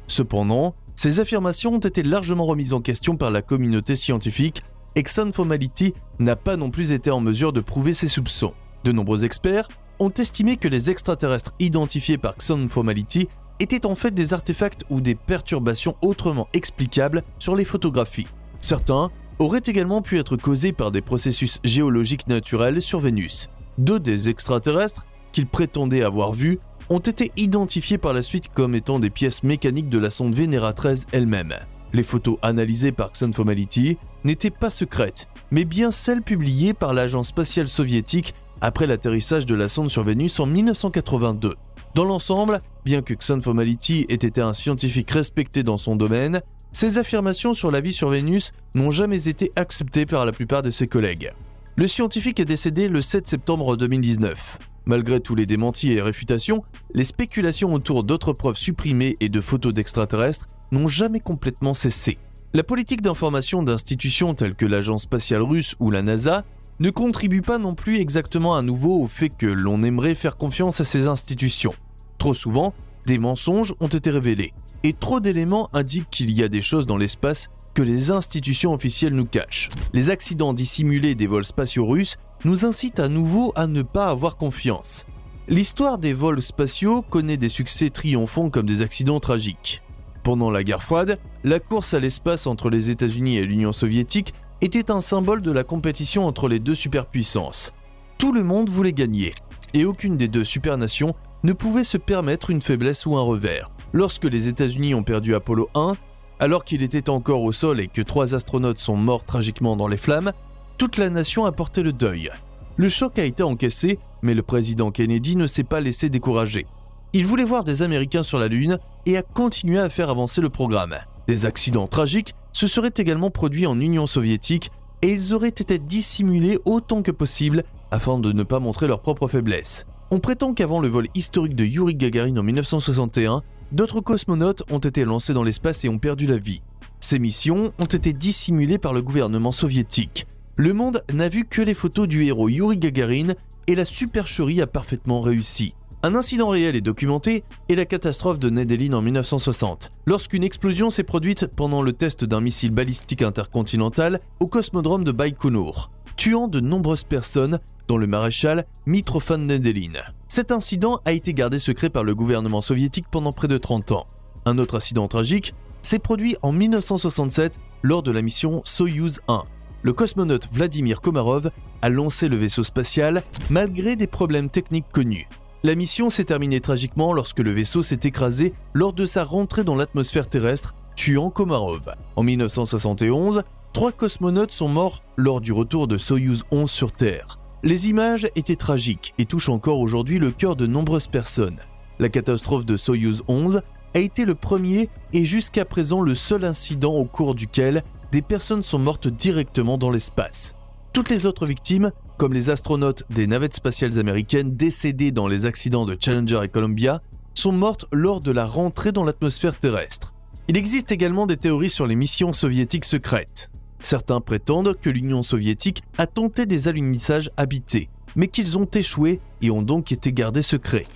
Cependant, ces affirmations ont été largement remises en question par la communauté scientifique et Xon Fomality n'a pas non plus été en mesure de prouver ses soupçons. De nombreux experts ont estimé que les extraterrestres identifiés par Xon Fomality étaient en fait des artefacts ou des perturbations autrement explicables sur les photographies. Certains auraient également pu être causés par des processus géologiques naturels sur Vénus. 2 des extraterrestres qu'ils prétendaient avoir vus ont été identifiés par la suite comme étant des pièces mécaniques de la sonde Venera 13 elle-même. Les photos analysées par Xon Fomality n'étaient pas secrètes, mais bien celles publiées par l'agence spatiale soviétique après l'atterrissage de la sonde sur Vénus en 1982. Dans l'ensemble, bien que Xon Fomality ait été un scientifique respecté dans son domaine, ses affirmations sur la vie sur Vénus n'ont jamais été acceptées par la plupart de ses collègues. Le scientifique est décédé le 7 septembre 2019. Malgré tous les démentis et réfutations, les spéculations autour d'autres preuves supprimées et de photos d'extraterrestres n'ont jamais complètement cessé. La politique d'information d'institutions telles que l'agence spatiale russe ou la NASA ne contribue pas non plus exactement à nouveau au fait que l'on aimerait faire confiance à ces institutions. Trop souvent, des mensonges ont été révélés, et trop d'éléments indiquent qu'il y a des choses dans l'espace que les institutions officielles nous cachent. Les accidents dissimulés des vols spatiaux russes nous incitent à nouveau à ne pas avoir confiance. L'histoire des vols spatiaux connaît des succès triomphants comme des accidents tragiques. Pendant la guerre froide, la course à l'espace entre les États-Unis et l'Union soviétique était un symbole de la compétition entre les 2 superpuissances. Tout le monde voulait gagner, et aucune des 2 supernations ne pouvait se permettre une faiblesse ou un revers. Lorsque les États-Unis ont perdu Apollo 1, alors qu'il était encore au sol et que 3 astronautes sont morts tragiquement dans les flammes, toute la nation a porté le deuil. Le choc a été encaissé, mais le président Kennedy ne s'est pas laissé décourager. Il voulait voir des Américains sur la Lune et a continué à faire avancer le programme. Des accidents tragiques se seraient également produits en Union soviétique et ils auraient été dissimulés autant que possible afin de ne pas montrer leur propre faiblesse. On prétend qu'avant le vol historique de Yuri Gagarin en 1961, d'autres cosmonautes ont été lancés dans l'espace et ont perdu la vie. Ces missions ont été dissimulées par le gouvernement soviétique. Le monde n'a vu que les photos du héros Yuri Gagarin et la supercherie a parfaitement réussi. Un incident réel est documenté est la catastrophe de Nedelin en 1960, lorsqu'une explosion s'est produite pendant le test d'un missile balistique intercontinental au cosmodrome de Baïkonour, tuant de nombreuses personnes, dont le maréchal Mitrofan Nedelin. Cet incident a été gardé secret par le gouvernement soviétique pendant près de 30 ans. Un autre incident tragique s'est produit en 1967 lors de la mission Soyouz 1. Le cosmonaute Vladimir Komarov a lancé le vaisseau spatial malgré des problèmes techniques connus. La mission s'est terminée tragiquement lorsque le vaisseau s'est écrasé lors de sa rentrée dans l'atmosphère terrestre, tuant Komarov. En 1971, 3 cosmonautes sont morts lors du retour de Soyouz 11 sur Terre. Les images étaient tragiques et touchent encore aujourd'hui le cœur de nombreuses personnes. La catastrophe de Soyouz 11 a été le premier et jusqu'à présent le seul incident au cours duquel des personnes sont mortes directement dans l'espace. Toutes les autres victimes, comme les astronautes des navettes spatiales américaines décédés dans les accidents de Challenger et Columbia, sont mortes lors de la rentrée dans l'atmosphère terrestre. Il existe également des théories sur les missions soviétiques secrètes. Certains prétendent que l'Union soviétique a tenté des alunisages habités, mais qu'ils ont échoué et ont donc été gardés secrets.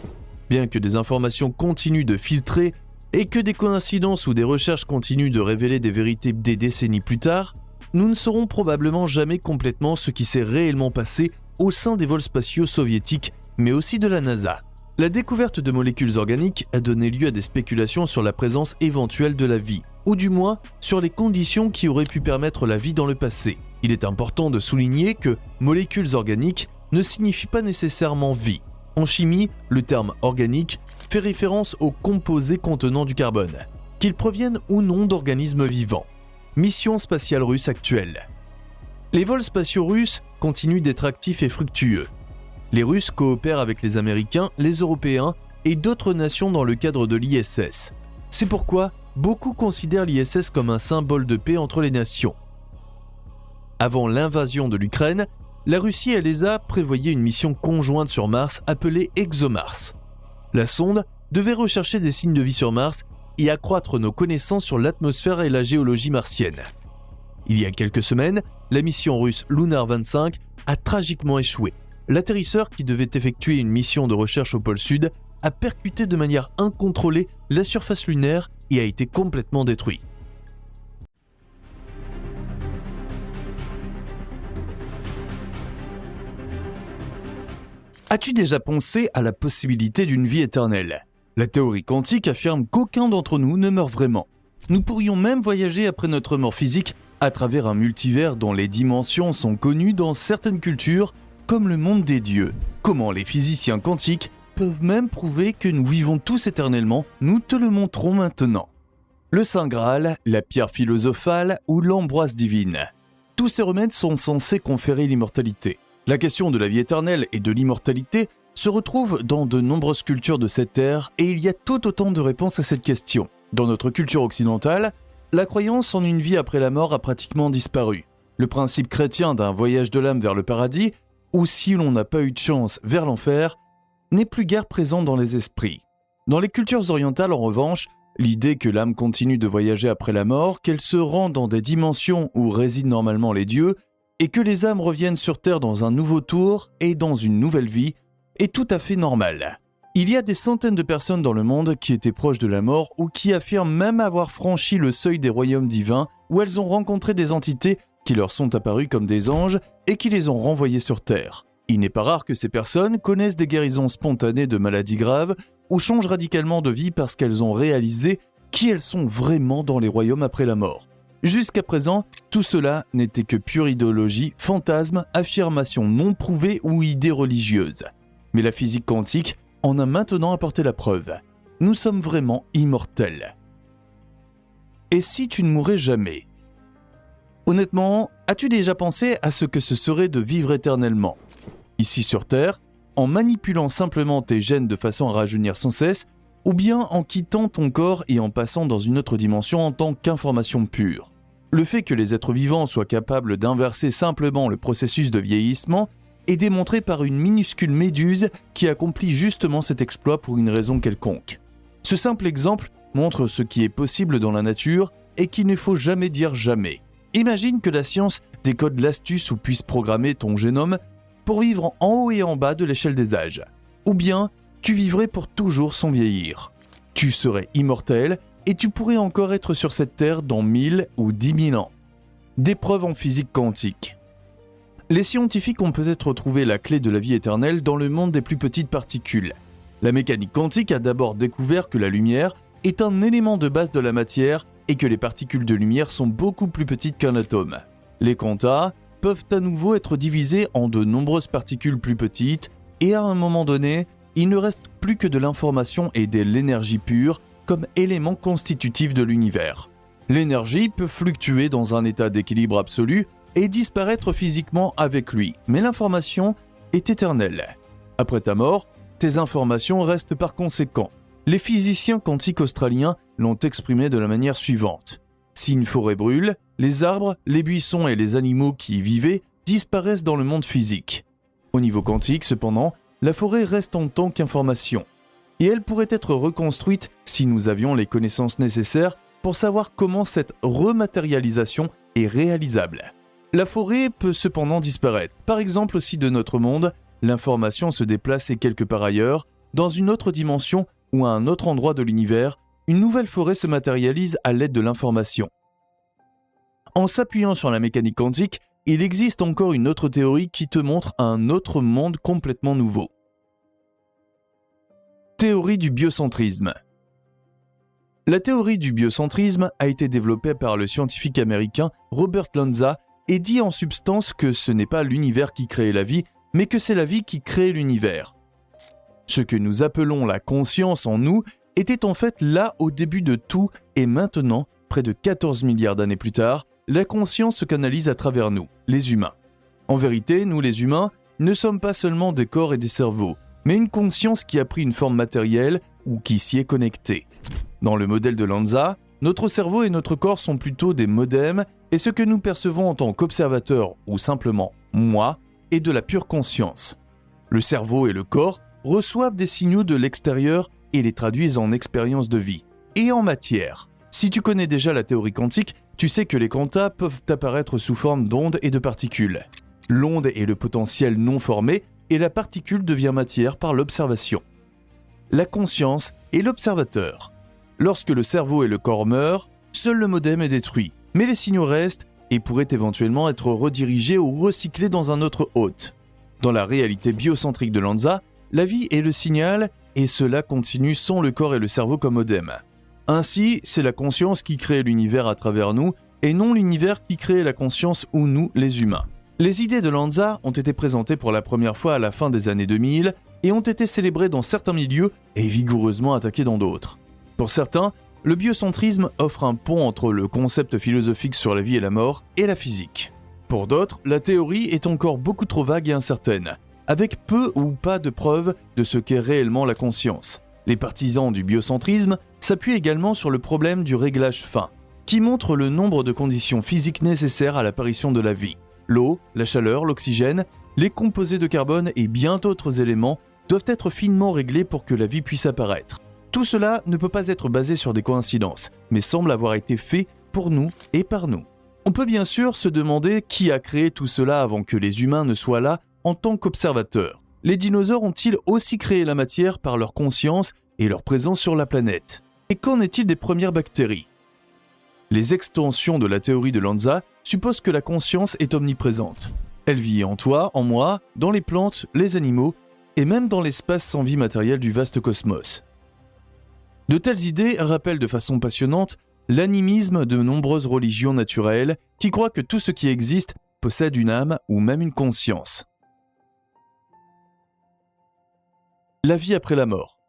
Bien que des informations continuent de filtrer et que des coïncidences ou des recherches continuent de révéler des vérités des décennies plus tard, nous ne saurons probablement jamais complètement ce qui s'est réellement passé au sein des vols spatiaux soviétiques, mais aussi de la NASA. La découverte de molécules organiques a donné lieu à des spéculations sur la présence éventuelle de la vie, ou du moins sur les conditions qui auraient pu permettre la vie dans le passé. Il est important de souligner que molécules organiques ne signifie pas nécessairement vie. En chimie, le terme organique fait référence aux composés contenant du carbone, qu'ils proviennent ou non d'organismes vivants. Mission spatiale russe actuelle. Les vols spatiaux russes continuent d'être actifs et fructueux. Les Russes coopèrent avec les Américains, les Européens et d'autres nations dans le cadre de l'ISS. C'est pourquoi beaucoup considèrent l'ISS comme un symbole de paix entre les nations. Avant l'invasion de l'Ukraine, la Russie et l'ESA prévoyaient une mission conjointe sur Mars appelée ExoMars. La sonde devait rechercher des signes de vie sur Mars et accroître nos connaissances sur l'atmosphère et la géologie martienne. Il y a quelques semaines, la mission russe Lunar 25 a tragiquement échoué. L'atterrisseur qui devait effectuer une mission de recherche au pôle Sud a percuté de manière incontrôlée la surface lunaire et a été complètement détruit. As-tu déjà pensé à la possibilité d'une vie éternelle ? La théorie quantique affirme qu'aucun d'entre nous ne meurt vraiment. Nous pourrions même voyager après notre mort physique à travers un multivers dont les dimensions sont connues dans certaines cultures, comme le monde des dieux. Comment les physiciens quantiques peuvent même prouver que nous vivons tous éternellement, nous te le montrons maintenant. Le Saint Graal, la pierre philosophale ou l'ambroise divine. Tous ces remèdes sont censés conférer l'immortalité. La question de la vie éternelle et de l'immortalité se retrouve dans de nombreuses cultures de cette terre et il y a tout autant de réponses à cette question. Dans notre culture occidentale, la croyance en une vie après la mort a pratiquement disparu. Le principe chrétien d'un voyage de l'âme vers le paradis, ou si l'on n'a pas eu de chance vers l'enfer, n'est plus guère présent dans les esprits. Dans les cultures orientales, en revanche, l'idée que l'âme continue de voyager après la mort, qu'elle se rend dans des dimensions où résident normalement les dieux, et que les âmes reviennent sur Terre dans un nouveau tour et dans une nouvelle vie, est tout à fait normale. Il y a des centaines de personnes dans le monde qui étaient proches de la mort ou qui affirment même avoir franchi le seuil des royaumes divins où elles ont rencontré des entités qui leur sont apparues comme des anges et qui les ont renvoyées sur Terre. Il n'est pas rare que ces personnes connaissent des guérisons spontanées de maladies graves ou changent radicalement de vie parce qu'elles ont réalisé qui elles sont vraiment dans les royaumes après la mort. Jusqu'à présent, tout cela n'était que pure idéologie, fantasme, affirmation non prouvée ou idée religieuse. Mais la physique quantique en a maintenant apporté la preuve. Nous sommes vraiment immortels. Et si tu ne mourais jamais ? Honnêtement, as-tu déjà pensé à ce que ce serait de vivre éternellement ? Ici sur Terre, en manipulant simplement tes gènes de façon à rajeunir sans cesse, ou bien en quittant ton corps et en passant dans une autre dimension en tant qu'information pure. Le fait que les êtres vivants soient capables d'inverser simplement le processus de vieillissement est démontré par une minuscule méduse qui accomplit justement cet exploit pour une raison quelconque. Ce simple exemple montre ce qui est possible dans la nature et qu'il ne faut jamais dire jamais. Imagine que la science décode l'astuce où puisse programmer ton génome pour vivre en haut et en bas de l'échelle des âges. Ou bien, tu vivrais pour toujours sans vieillir. Tu serais immortel et tu pourrais encore être sur cette terre dans 1000 ou 10 000 ans. Des preuves en physique quantique. Les scientifiques ont peut-être trouvé la clé de la vie éternelle dans le monde des plus petites particules. La mécanique quantique a d'abord découvert que la lumière est un élément de base de la matière et que les particules de lumière sont beaucoup plus petites qu'un atome. Les quantas peuvent à nouveau être divisés en de nombreuses particules plus petites et à un moment donné, il ne reste plus que de l'information et de l'énergie pure comme éléments constitutifs de l'univers. L'énergie peut fluctuer dans un état d'équilibre absolu et disparaître physiquement avec lui, mais l'information est éternelle. Après ta mort, tes informations restent par conséquent. Les physiciens quantiques australiens l'ont exprimé de la manière suivante. Si une forêt brûle, les arbres, les buissons et les animaux qui y vivaient disparaissent dans le monde physique. Au niveau quantique, cependant, la forêt reste en tant qu'information. Et elle pourrait être reconstruite si nous avions les connaissances nécessaires pour savoir comment cette rematérialisation est réalisable. La forêt peut cependant disparaître. Par exemple, si de notre monde, l'information se déplaçait quelque part ailleurs, dans une autre dimension ou à un autre endroit de l'univers, une nouvelle forêt se matérialise à l'aide de l'information. En s'appuyant sur la mécanique quantique, il existe encore une autre théorie qui te montre un autre monde complètement nouveau. Théorie du biocentrisme. La théorie du biocentrisme a été développée par le scientifique américain Robert Lanza et dit en substance que ce n'est pas l'univers qui crée la vie, mais que c'est la vie qui crée l'univers. Ce que nous appelons la conscience en nous était en fait là au début de tout et maintenant, près de 14 milliards d'années plus tard, la conscience se canalise à travers nous, les humains. En vérité, nous les humains ne sommes pas seulement des corps et des cerveaux, mais une conscience qui a pris une forme matérielle ou qui s'y est connectée. Dans le modèle de Lanza, notre cerveau et notre corps sont plutôt des modems et ce que nous percevons en tant qu'observateurs ou simplement moi est de la pure conscience. Le cerveau et le corps reçoivent des signaux de l'extérieur et les traduisent en expériences de vie et en matière. Si tu connais déjà la théorie quantique, tu sais que les quantas peuvent apparaître sous forme d'ondes et de particules. L'onde est le potentiel non formé et la particule devient matière par l'observation. La conscience est l'observateur. Lorsque le cerveau et le corps meurent, seul le modem est détruit, mais les signaux restent et pourraient éventuellement être redirigés ou recyclés dans un autre hôte. Dans la réalité biocentrique de Lanza, la vie est le signal et cela continue sans le corps et le cerveau comme modem. Ainsi, c'est la conscience qui crée l'univers à travers nous et non l'univers qui crée la conscience ou nous, les humains. Les idées de Lanza ont été présentées pour la première fois à la fin des années 2000 et ont été célébrées dans certains milieux et vigoureusement attaquées dans d'autres. Pour certains, le biocentrisme offre un pont entre le concept philosophique sur la vie et la mort et la physique. Pour d'autres, la théorie est encore beaucoup trop vague et incertaine, avec peu ou pas de preuves de ce qu'est réellement la conscience. Les partisans du biocentrisme s'appuient également sur le problème du réglage fin, qui montre le nombre de conditions physiques nécessaires à l'apparition de la vie. L'eau, la chaleur, l'oxygène, les composés de carbone et bien d'autres éléments doivent être finement réglés pour que la vie puisse apparaître. Tout cela ne peut pas être basé sur des coïncidences, mais semble avoir été fait pour nous et par nous. On peut bien sûr se demander qui a créé tout cela avant que les humains ne soient là en tant qu'observateurs. Les dinosaures ont-ils aussi créé la matière par leur conscience et leur présence sur la planète? Et qu'en est-il des premières bactéries? Les extensions de la théorie de Lanza supposent que la conscience est omniprésente. Elle vit en toi, en moi, dans les plantes, les animaux et même dans l'espace sans vie matérielle du vaste cosmos. De telles idées rappellent de façon passionnante l'animisme de nombreuses religions naturelles qui croient que tout ce qui existe possède une âme ou même une conscience. La vie après la mort.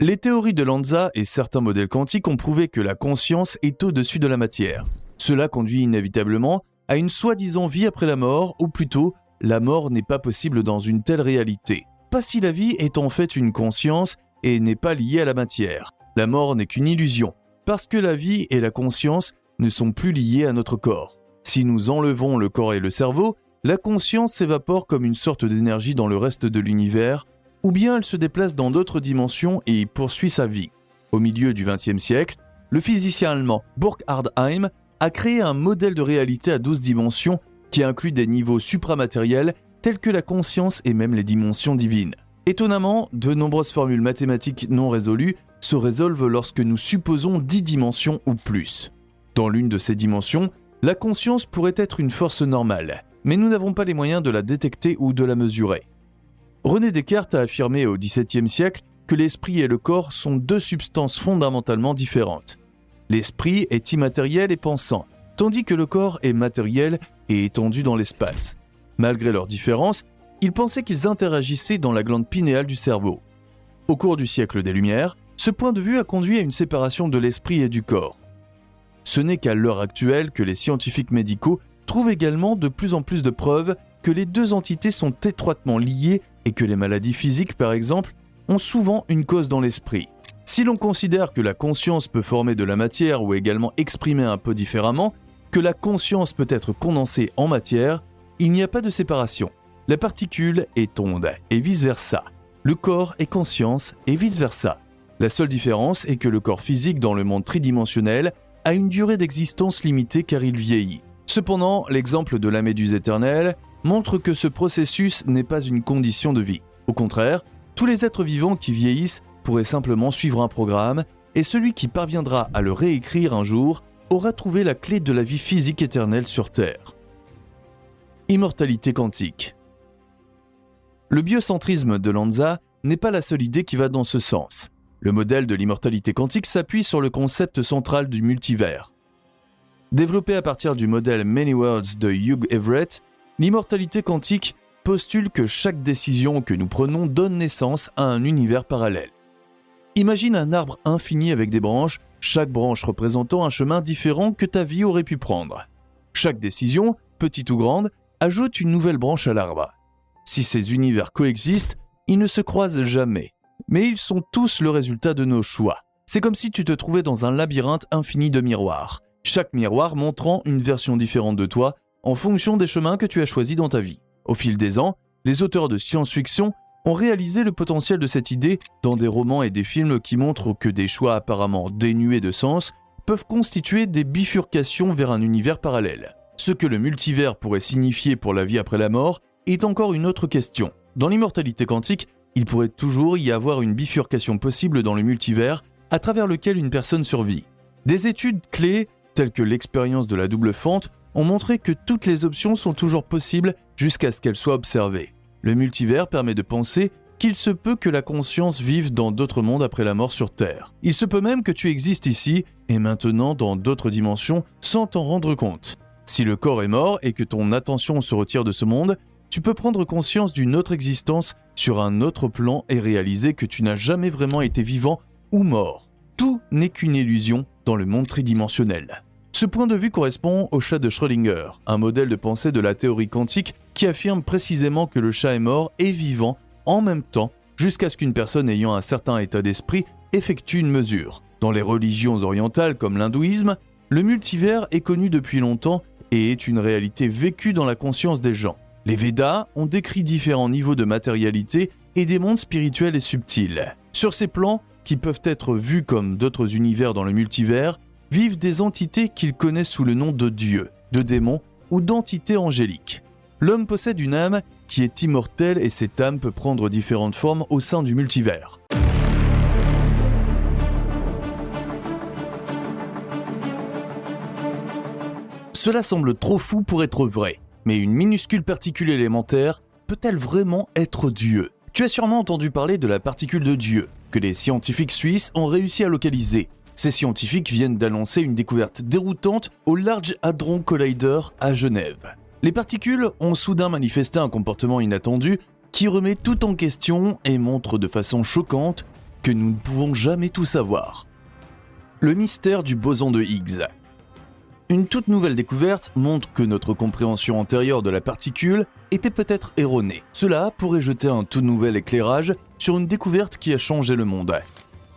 Les théories de Lanza et certains modèles quantiques ont prouvé que la conscience est au-dessus de la matière. Cela conduit inévitablement à une soi-disant vie après la mort, ou plutôt, la mort n'est pas possible dans une telle réalité. Pas si la vie est en fait une conscience et n'est pas liée à la matière. La mort n'est qu'une illusion, parce que la vie et la conscience ne sont plus liées à notre corps. Si nous enlevons le corps et le cerveau, la conscience s'évapore comme une sorte d'énergie dans le reste de l'univers, ou bien elle se déplace dans d'autres dimensions et y poursuit sa vie. Au milieu du XXe siècle, le physicien allemand Burkhard-Heim a créé un modèle de réalité à 12 dimensions qui inclut des niveaux supramatériels tels que la conscience et même les dimensions divines. Étonnamment, de nombreuses formules mathématiques non résolues se résolvent lorsque nous supposons 10 dimensions ou plus. Dans l'une de ces dimensions, la conscience pourrait être une force normale, mais nous n'avons pas les moyens de la détecter ou de la mesurer. René Descartes a affirmé au XVIIe siècle que l'esprit et le corps sont deux substances fondamentalement différentes. L'esprit est immatériel et pensant, tandis que le corps est matériel et étendu dans l'espace. Malgré leurs différences, il pensait qu'ils interagissaient dans la glande pinéale du cerveau. Au cours du siècle des Lumières, ce point de vue a conduit à une séparation de l'esprit et du corps. Ce n'est qu'à l'heure actuelle que les scientifiques médicaux trouvent également de plus en plus de preuves que les deux entités sont étroitement liées et que les maladies physiques, par exemple, ont souvent une cause dans l'esprit. Si l'on considère que la conscience peut former de la matière ou également exprimer un peu différemment, que la conscience peut être condensée en matière, il n'y a pas de séparation. La particule est onde et vice-versa. Le corps est conscience et vice-versa. La seule différence est que le corps physique dans le monde tridimensionnel a une durée d'existence limitée car il vieillit. Cependant, l'exemple de la méduse éternelle montre que ce processus n'est pas une condition de vie. Au contraire, tous les êtres vivants qui vieillissent pourraient simplement suivre un programme et celui qui parviendra à le réécrire un jour aura trouvé la clé de la vie physique éternelle sur Terre. Immortalité quantique. Le biocentrisme de Lanza n'est pas la seule idée qui va dans ce sens. Le modèle de l'immortalité quantique s'appuie sur le concept central du multivers. Développé à partir du modèle Many Worlds de Hugh Everett, l'immortalité quantique postule que chaque décision que nous prenons donne naissance à un univers parallèle. Imagine un arbre infini avec des branches, chaque branche représentant un chemin différent que ta vie aurait pu prendre. Chaque décision, petite ou grande, ajoute une nouvelle branche à l'arbre. Si ces univers coexistent, ils ne se croisent jamais, mais ils sont tous le résultat de nos choix. C'est comme si tu te trouvais dans un labyrinthe infini de miroirs, chaque miroir montrant une version différente de toi en fonction des chemins que tu as choisis dans ta vie. Au fil des ans, les auteurs de science-fiction ont réalisé le potentiel de cette idée dans des romans et des films qui montrent que des choix apparemment dénués de sens peuvent constituer des bifurcations vers un univers parallèle. Ce que le multivers pourrait signifier pour la vie après la mort est encore une autre question. Dans l'immortalité quantique, il pourrait toujours y avoir une bifurcation possible dans le multivers à travers lequel une personne survit. Des études clés, telles que l'expérience de la double fente, ont montré que toutes les options sont toujours possibles jusqu'à ce qu'elles soient observées. Le multivers permet de penser qu'il se peut que la conscience vive dans d'autres mondes après la mort sur Terre. Il se peut même que tu existes ici et maintenant dans d'autres dimensions sans t'en rendre compte. Si le corps est mort et que ton attention se retire de ce monde, tu peux prendre conscience d'une autre existence sur un autre plan et réaliser que tu n'as jamais vraiment été vivant ou mort. Tout n'est qu'une illusion dans le monde tridimensionnel. Ce point de vue correspond au chat de Schrödinger, un modèle de pensée de la théorie quantique qui affirme précisément que le chat est mort et vivant en même temps jusqu'à ce qu'une personne ayant un certain état d'esprit effectue une mesure. Dans les religions orientales comme l'hindouisme, le multivers est connu depuis longtemps et est une réalité vécue dans la conscience des gens. Les Védas ont décrit différents niveaux de matérialité et des mondes spirituels et subtils. Sur ces plans, qui peuvent être vus comme d'autres univers dans le multivers, vivent des entités qu'ils connaissent sous le nom de dieux, de démons ou d'entités angéliques. L'homme possède une âme qui est immortelle et cette âme peut prendre différentes formes au sein du multivers. Cela semble trop fou pour être vrai, mais une minuscule particule élémentaire peut-elle vraiment être Dieu ? Tu as sûrement entendu parler de la particule de Dieu, que les scientifiques suisses ont réussi à localiser. Ces scientifiques viennent d'annoncer une découverte déroutante au Large Hadron Collider à Genève. Les particules ont soudain manifesté un comportement inattendu qui remet tout en question et montre de façon choquante que nous ne pouvons jamais tout savoir. Le mystère du boson de Higgs. Une toute nouvelle découverte montre que notre compréhension antérieure de la particule était peut-être erronée. Cela pourrait jeter un tout nouvel éclairage sur une découverte qui a changé le monde.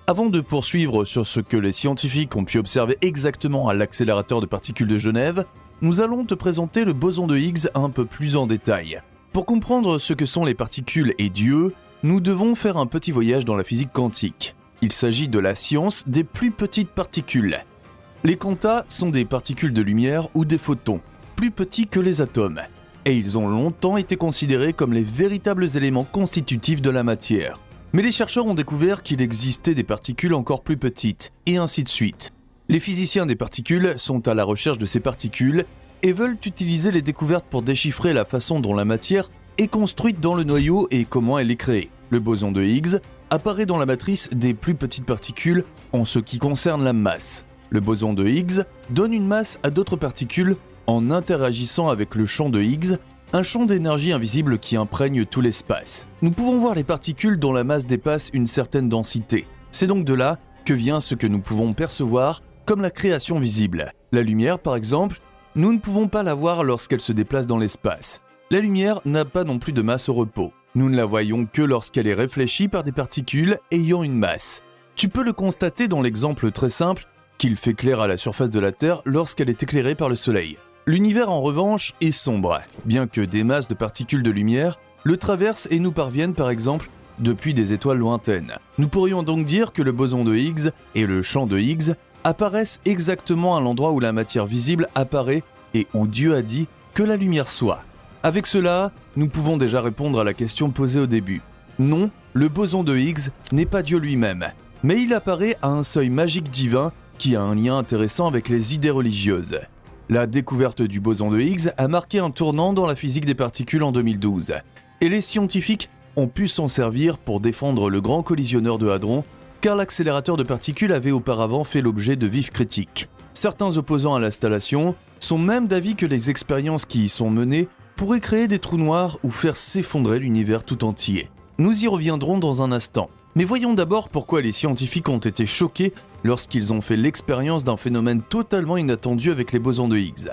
Avant de poursuivre sur ce que les scientifiques ont pu observer exactement à l'accélérateur de particules de Genève, nous allons te présenter le boson de Higgs un peu plus en détail. Pour comprendre ce que sont les particules et Dieu, nous devons faire un petit voyage dans la physique quantique. Il s'agit de la science des plus petites particules. Les quantas sont des particules de lumière ou des photons, plus petits que les atomes, et ils ont longtemps été considérés comme les véritables éléments constitutifs de la matière. Mais les chercheurs ont découvert qu'il existait des particules encore plus petites, et ainsi de suite. Les physiciens des particules sont à la recherche de ces particules et veulent utiliser les découvertes pour déchiffrer la façon dont la matière est construite dans le noyau et comment elle est créée. Le boson de Higgs apparaît dans la matrice des plus petites particules en ce qui concerne la masse. Le boson de Higgs donne une masse à d'autres particules en interagissant avec le champ de Higgs, un champ d'énergie invisible qui imprègne tout l'espace. Nous pouvons voir les particules dont la masse dépasse une certaine densité. C'est donc de là que vient ce que nous pouvons percevoir comme la création visible. La lumière, par exemple, nous ne pouvons pas la voir lorsqu'elle se déplace dans l'espace. La lumière n'a pas non plus de masse au repos. Nous ne la voyons que lorsqu'elle est réfléchie par des particules ayant une masse. Tu peux le constater dans l'exemple très simple qu'il fait clair à la surface de la Terre lorsqu'elle est éclairée par le Soleil. L'univers en revanche est sombre, bien que des masses de particules de lumière le traversent et nous parviennent par exemple depuis des étoiles lointaines. Nous pourrions donc dire que le boson de Higgs et le champ de Higgs apparaissent exactement à l'endroit où la matière visible apparaît et où Dieu a dit que la lumière soit. Avec cela, nous pouvons déjà répondre à la question posée au début. Non, le boson de Higgs n'est pas Dieu lui-même, mais il apparaît à un seuil magique divin qui a un lien intéressant avec les idées religieuses. La découverte du boson de Higgs a marqué un tournant dans la physique des particules en 2012, et les scientifiques ont pu s'en servir pour défendre le grand collisionneur de Hadron, car l'accélérateur de particules avait auparavant fait l'objet de vives critiques. Certains opposants à l'installation sont même d'avis que les expériences qui y sont menées pourraient créer des trous noirs ou faire s'effondrer l'univers tout entier. Nous y reviendrons dans un instant. Mais voyons d'abord pourquoi les scientifiques ont été choqués lorsqu'ils ont fait l'expérience d'un phénomène totalement inattendu avec les bosons de Higgs.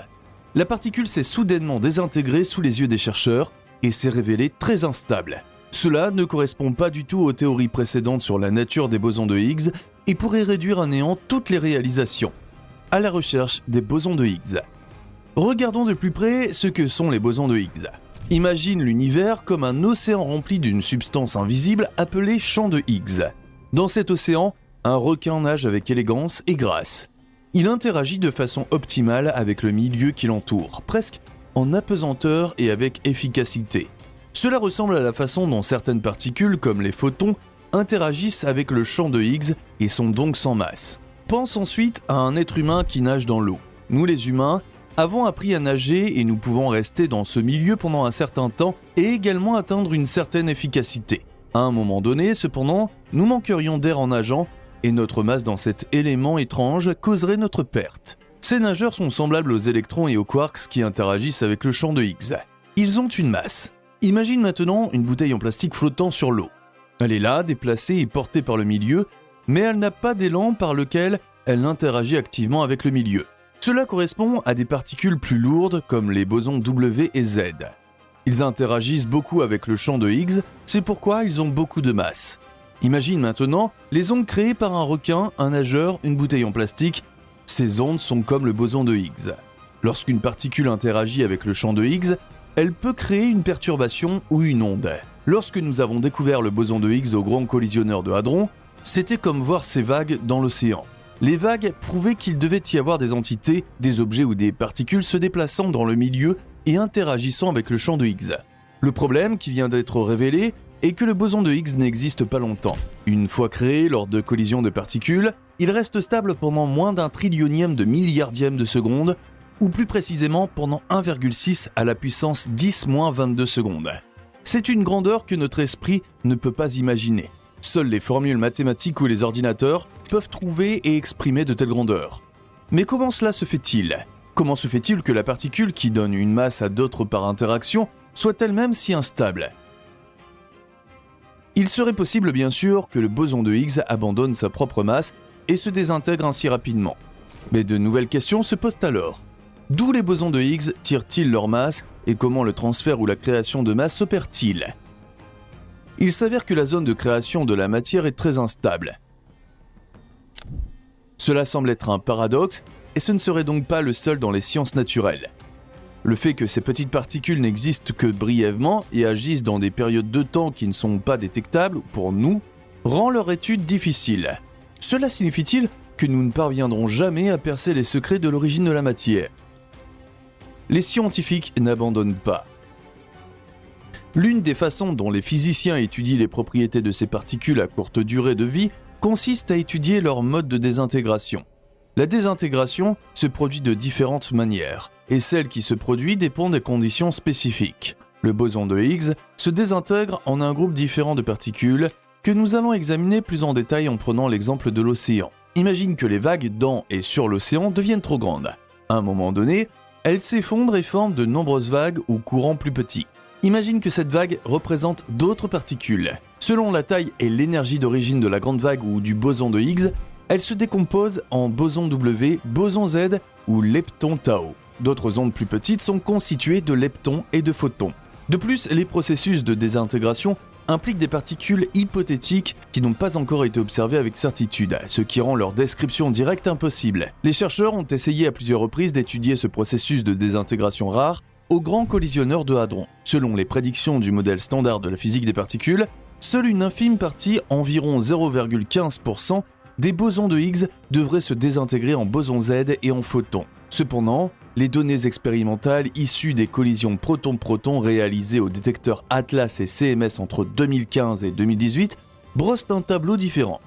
La particule s'est soudainement désintégrée sous les yeux des chercheurs et s'est révélée très instable. Cela ne correspond pas du tout aux théories précédentes sur la nature des bosons de Higgs et pourrait réduire à néant toutes les réalisations. À la recherche des bosons de Higgs. Regardons de plus près ce que sont les bosons de Higgs. Imagine l'univers comme un océan rempli d'une substance invisible appelée champ de Higgs. Dans cet océan, un requin nage avec élégance et grâce. Il interagit de façon optimale avec le milieu qui l'entoure, presque en apesanteur et avec efficacité. Cela ressemble à la façon dont certaines particules, comme les photons, interagissent avec le champ de Higgs et sont donc sans masse. Pense ensuite à un être humain qui nage dans l'eau. Nous les humains avons appris à nager et nous pouvons rester dans ce milieu pendant un certain temps et également atteindre une certaine efficacité. À un moment donné, cependant, nous manquerions d'air en nageant et notre masse dans cet élément étrange causerait notre perte. Ces nageurs sont semblables aux électrons et aux quarks qui interagissent avec le champ de Higgs. Ils ont une masse. Imagine maintenant une bouteille en plastique flottant sur l'eau. Elle est là, déplacée et portée par le milieu, mais elle n'a pas d'élan par lequel elle interagit activement avec le milieu. Cela correspond à des particules plus lourdes comme les bosons W et Z. Ils interagissent beaucoup avec le champ de Higgs, c'est pourquoi ils ont beaucoup de masse. Imagine maintenant les ondes créées par un requin, un nageur, une bouteille en plastique. Ces ondes sont comme le boson de Higgs. Lorsqu'une particule interagit avec le champ de Higgs, elle peut créer une perturbation ou une onde. Lorsque nous avons découvert le boson de Higgs au grand collisionneur de Hadron, c'était comme voir ces vagues dans l'océan. Les vagues prouvaient qu'il devait y avoir des entités, des objets ou des particules se déplaçant dans le milieu et interagissant avec le champ de Higgs. Le problème qui vient d'être révélé est que le boson de Higgs n'existe pas longtemps. Une fois créé lors de collisions de particules, il reste stable pendant moins d'un trillionième de milliardième de seconde, ou plus précisément pendant 1,6 à la puissance 10-22 secondes. C'est une grandeur que notre esprit ne peut pas imaginer. Seules les formules mathématiques ou les ordinateurs peuvent trouver et exprimer de telles grandeurs. Mais comment cela se fait-il ? Comment se fait-il que la particule qui donne une masse à d'autres par interaction soit elle-même si instable ? Il serait possible bien sûr que le boson de Higgs abandonne sa propre masse et se désintègre ainsi rapidement. Mais de nouvelles questions se posent alors. D'où les bosons de Higgs tirent-ils leur masse et comment le transfert ou la création de masse s'opère-t-il ? Il s'avère que la zone de création de la matière est très instable. Cela semble être un paradoxe et ce ne serait donc pas le seul dans les sciences naturelles. Le fait que ces petites particules n'existent que brièvement et agissent dans des périodes de temps qui ne sont pas détectables pour nous rend leur étude difficile. Cela signifie-t-il que nous ne parviendrons jamais à percer les secrets de l'origine de la matière ? Les scientifiques n'abandonnent pas. L'une des façons dont les physiciens étudient les propriétés de ces particules à courte durée de vie consiste à étudier leur mode de désintégration. La désintégration se produit de différentes manières, et celle qui se produit dépend des conditions spécifiques. Le boson de Higgs se désintègre en un groupe différent de particules que nous allons examiner plus en détail en prenant l'exemple de l'océan. Imagine que les vagues dans et sur l'océan deviennent trop grandes. À un moment donné, elles s'effondrent et forment de nombreuses vagues ou courants plus petits. Imagine que cette vague représente d'autres particules. Selon la taille et l'énergie d'origine de la grande vague ou du boson de Higgs, elle se décompose en boson W, boson Z ou lepton tau. D'autres ondes plus petites sont constituées de leptons et de photons. De plus, les processus de désintégration impliquent des particules hypothétiques qui n'ont pas encore été observées avec certitude, ce qui rend leur description directe impossible. Les chercheurs ont essayé à plusieurs reprises d'étudier ce processus de désintégration rare au grand collisionneur de Hadron. Selon les prédictions du modèle standard de la physique des particules, seule une infime partie, environ 0,15%, des bosons de Higgs devraient se désintégrer en bosons Z et en photons. Cependant, les données expérimentales issues des collisions proton-proton réalisées au détecteur Atlas et CMS entre 2015 et 2018 brossent un tableau différent.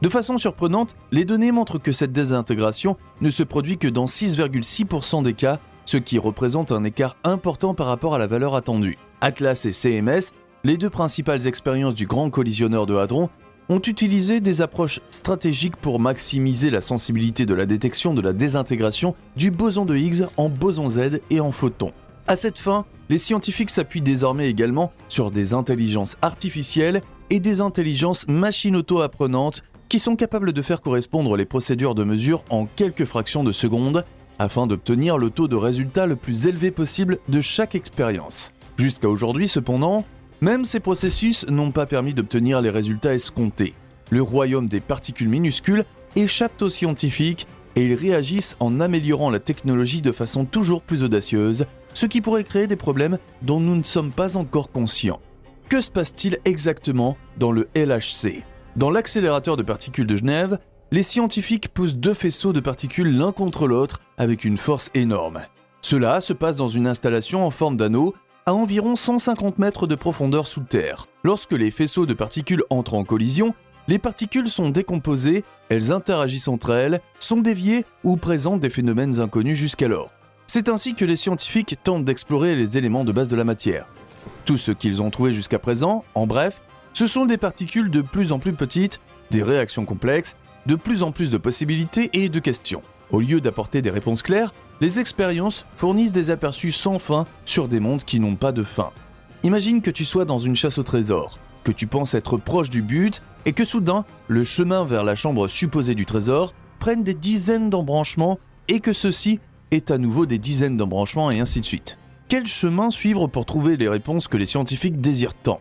De façon surprenante, les données montrent que cette désintégration ne se produit que dans 6,6% des cas, ce qui représente un écart important par rapport à la valeur attendue. Atlas et CMS les deux principales expériences du Grand Collisionneur de Hadron ont utilisé des approches stratégiques pour maximiser la sensibilité de la détection de la désintégration du boson de Higgs en boson Z et en photons. À cette fin, les scientifiques s'appuient désormais également sur des intelligences artificielles et des intelligences machines auto-apprenantes qui sont capables de faire correspondre les procédures de mesure en quelques fractions de seconde afin d'obtenir le taux de résultat le plus élevé possible de chaque expérience. Jusqu'à aujourd'hui cependant, même ces processus n'ont pas permis d'obtenir les résultats escomptés. Le royaume des particules minuscules échappe aux scientifiques et ils réagissent en améliorant la technologie de façon toujours plus audacieuse, ce qui pourrait créer des problèmes dont nous ne sommes pas encore conscients. Que se passe-t-il exactement dans le LHC ? Dans l'accélérateur de particules de Genève, les scientifiques poussent deux faisceaux de particules l'un contre l'autre avec une force énorme. Cela se passe dans une installation en forme d'anneau à environ 150 mètres de profondeur sous terre. Lorsque les faisceaux de particules entrent en collision, les particules sont décomposées, elles interagissent entre elles, sont déviées ou présentent des phénomènes inconnus jusqu'alors. C'est ainsi que les scientifiques tentent d'explorer les éléments de base de la matière. Tout ce qu'ils ont trouvé jusqu'à présent, en bref, ce sont des particules de plus en plus petites, des réactions complexes, de plus en plus de possibilités et de questions. Au lieu d'apporter des réponses claires, les expériences fournissent des aperçus sans fin sur des mondes qui n'ont pas de fin. Imagine que tu sois dans une chasse au trésor, que tu penses être proche du but et que soudain, le chemin vers la chambre supposée du trésor prenne des dizaines d'embranchements et que ceux-ci aient à nouveau des dizaines d'embranchements et ainsi de suite. Quel chemin suivre pour trouver les réponses que les scientifiques désirent tant ?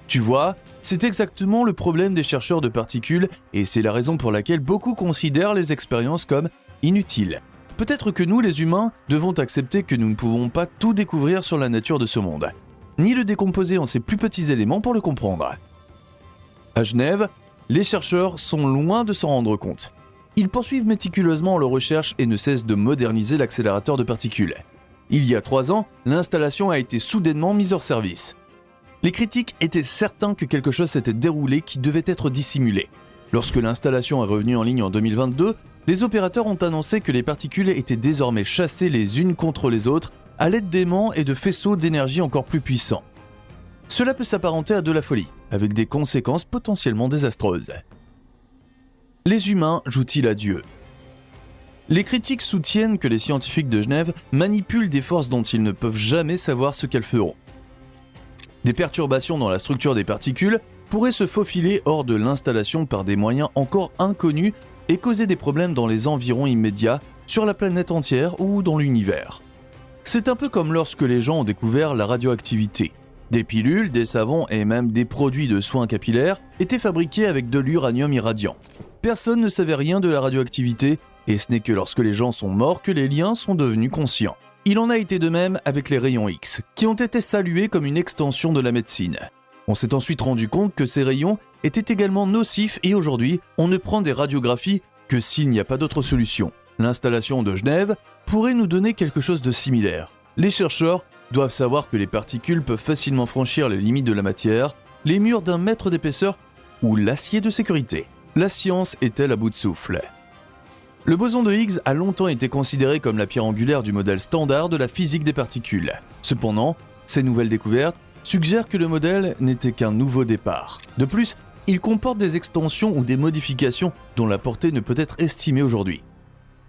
Tu vois, c'est exactement le problème des chercheurs de particules et c'est la raison pour laquelle beaucoup considèrent les expériences comme inutiles. Peut-être que nous, les humains, devons accepter que nous ne pouvons pas tout découvrir sur la nature de ce monde, ni le décomposer en ses plus petits éléments pour le comprendre. À Genève, les chercheurs sont loin de s'en rendre compte. Ils poursuivent méticuleusement leurs recherches et ne cessent de moderniser l'accélérateur de particules. Il y a 3 ans, l'installation a été soudainement mise hors service. Les critiques étaient certains que quelque chose s'était déroulé qui devait être dissimulé. Lorsque l'installation est revenue en ligne en 2022, les opérateurs ont annoncé que les particules étaient désormais chassées les unes contre les autres à l'aide d'aimants et de faisceaux d'énergie encore plus puissants. Cela peut s'apparenter à de la folie, avec des conséquences potentiellement désastreuses. Les humains jouent-ils à Dieu ? Les critiques soutiennent que les scientifiques de Genève manipulent des forces dont ils ne peuvent jamais savoir ce qu'elles feront. Des perturbations dans la structure des particules pourraient se faufiler hors de l'installation par des moyens encore inconnus et causer des problèmes dans les environs immédiats, sur la planète entière ou dans l'univers. C'est un peu comme lorsque les gens ont découvert la radioactivité. Des pilules, des savons et même des produits de soins capillaires étaient fabriqués avec de l'uranium irradiant. Personne ne savait rien de la radioactivité et ce n'est que lorsque les gens sont morts que les liens sont devenus conscients. Il en a été de même avec les rayons X, qui ont été salués comme une extension de la médecine. On s'est ensuite rendu compte que ces rayons étaient également nocifs et aujourd'hui, on ne prend des radiographies que s'il n'y a pas d'autre solution. L'installation de Genève pourrait nous donner quelque chose de similaire. Les chercheurs doivent savoir que les particules peuvent facilement franchir les limites de la matière, les murs d'1 mètre d'épaisseur ou l'acier de sécurité. La science est-elle à bout de souffle ? Le boson de Higgs a longtemps été considéré comme la pierre angulaire du modèle standard de la physique des particules. Cependant, ces nouvelles découvertes suggèrent que le modèle n'était qu'un nouveau départ. De plus, il comporte des extensions ou des modifications dont la portée ne peut être estimée aujourd'hui.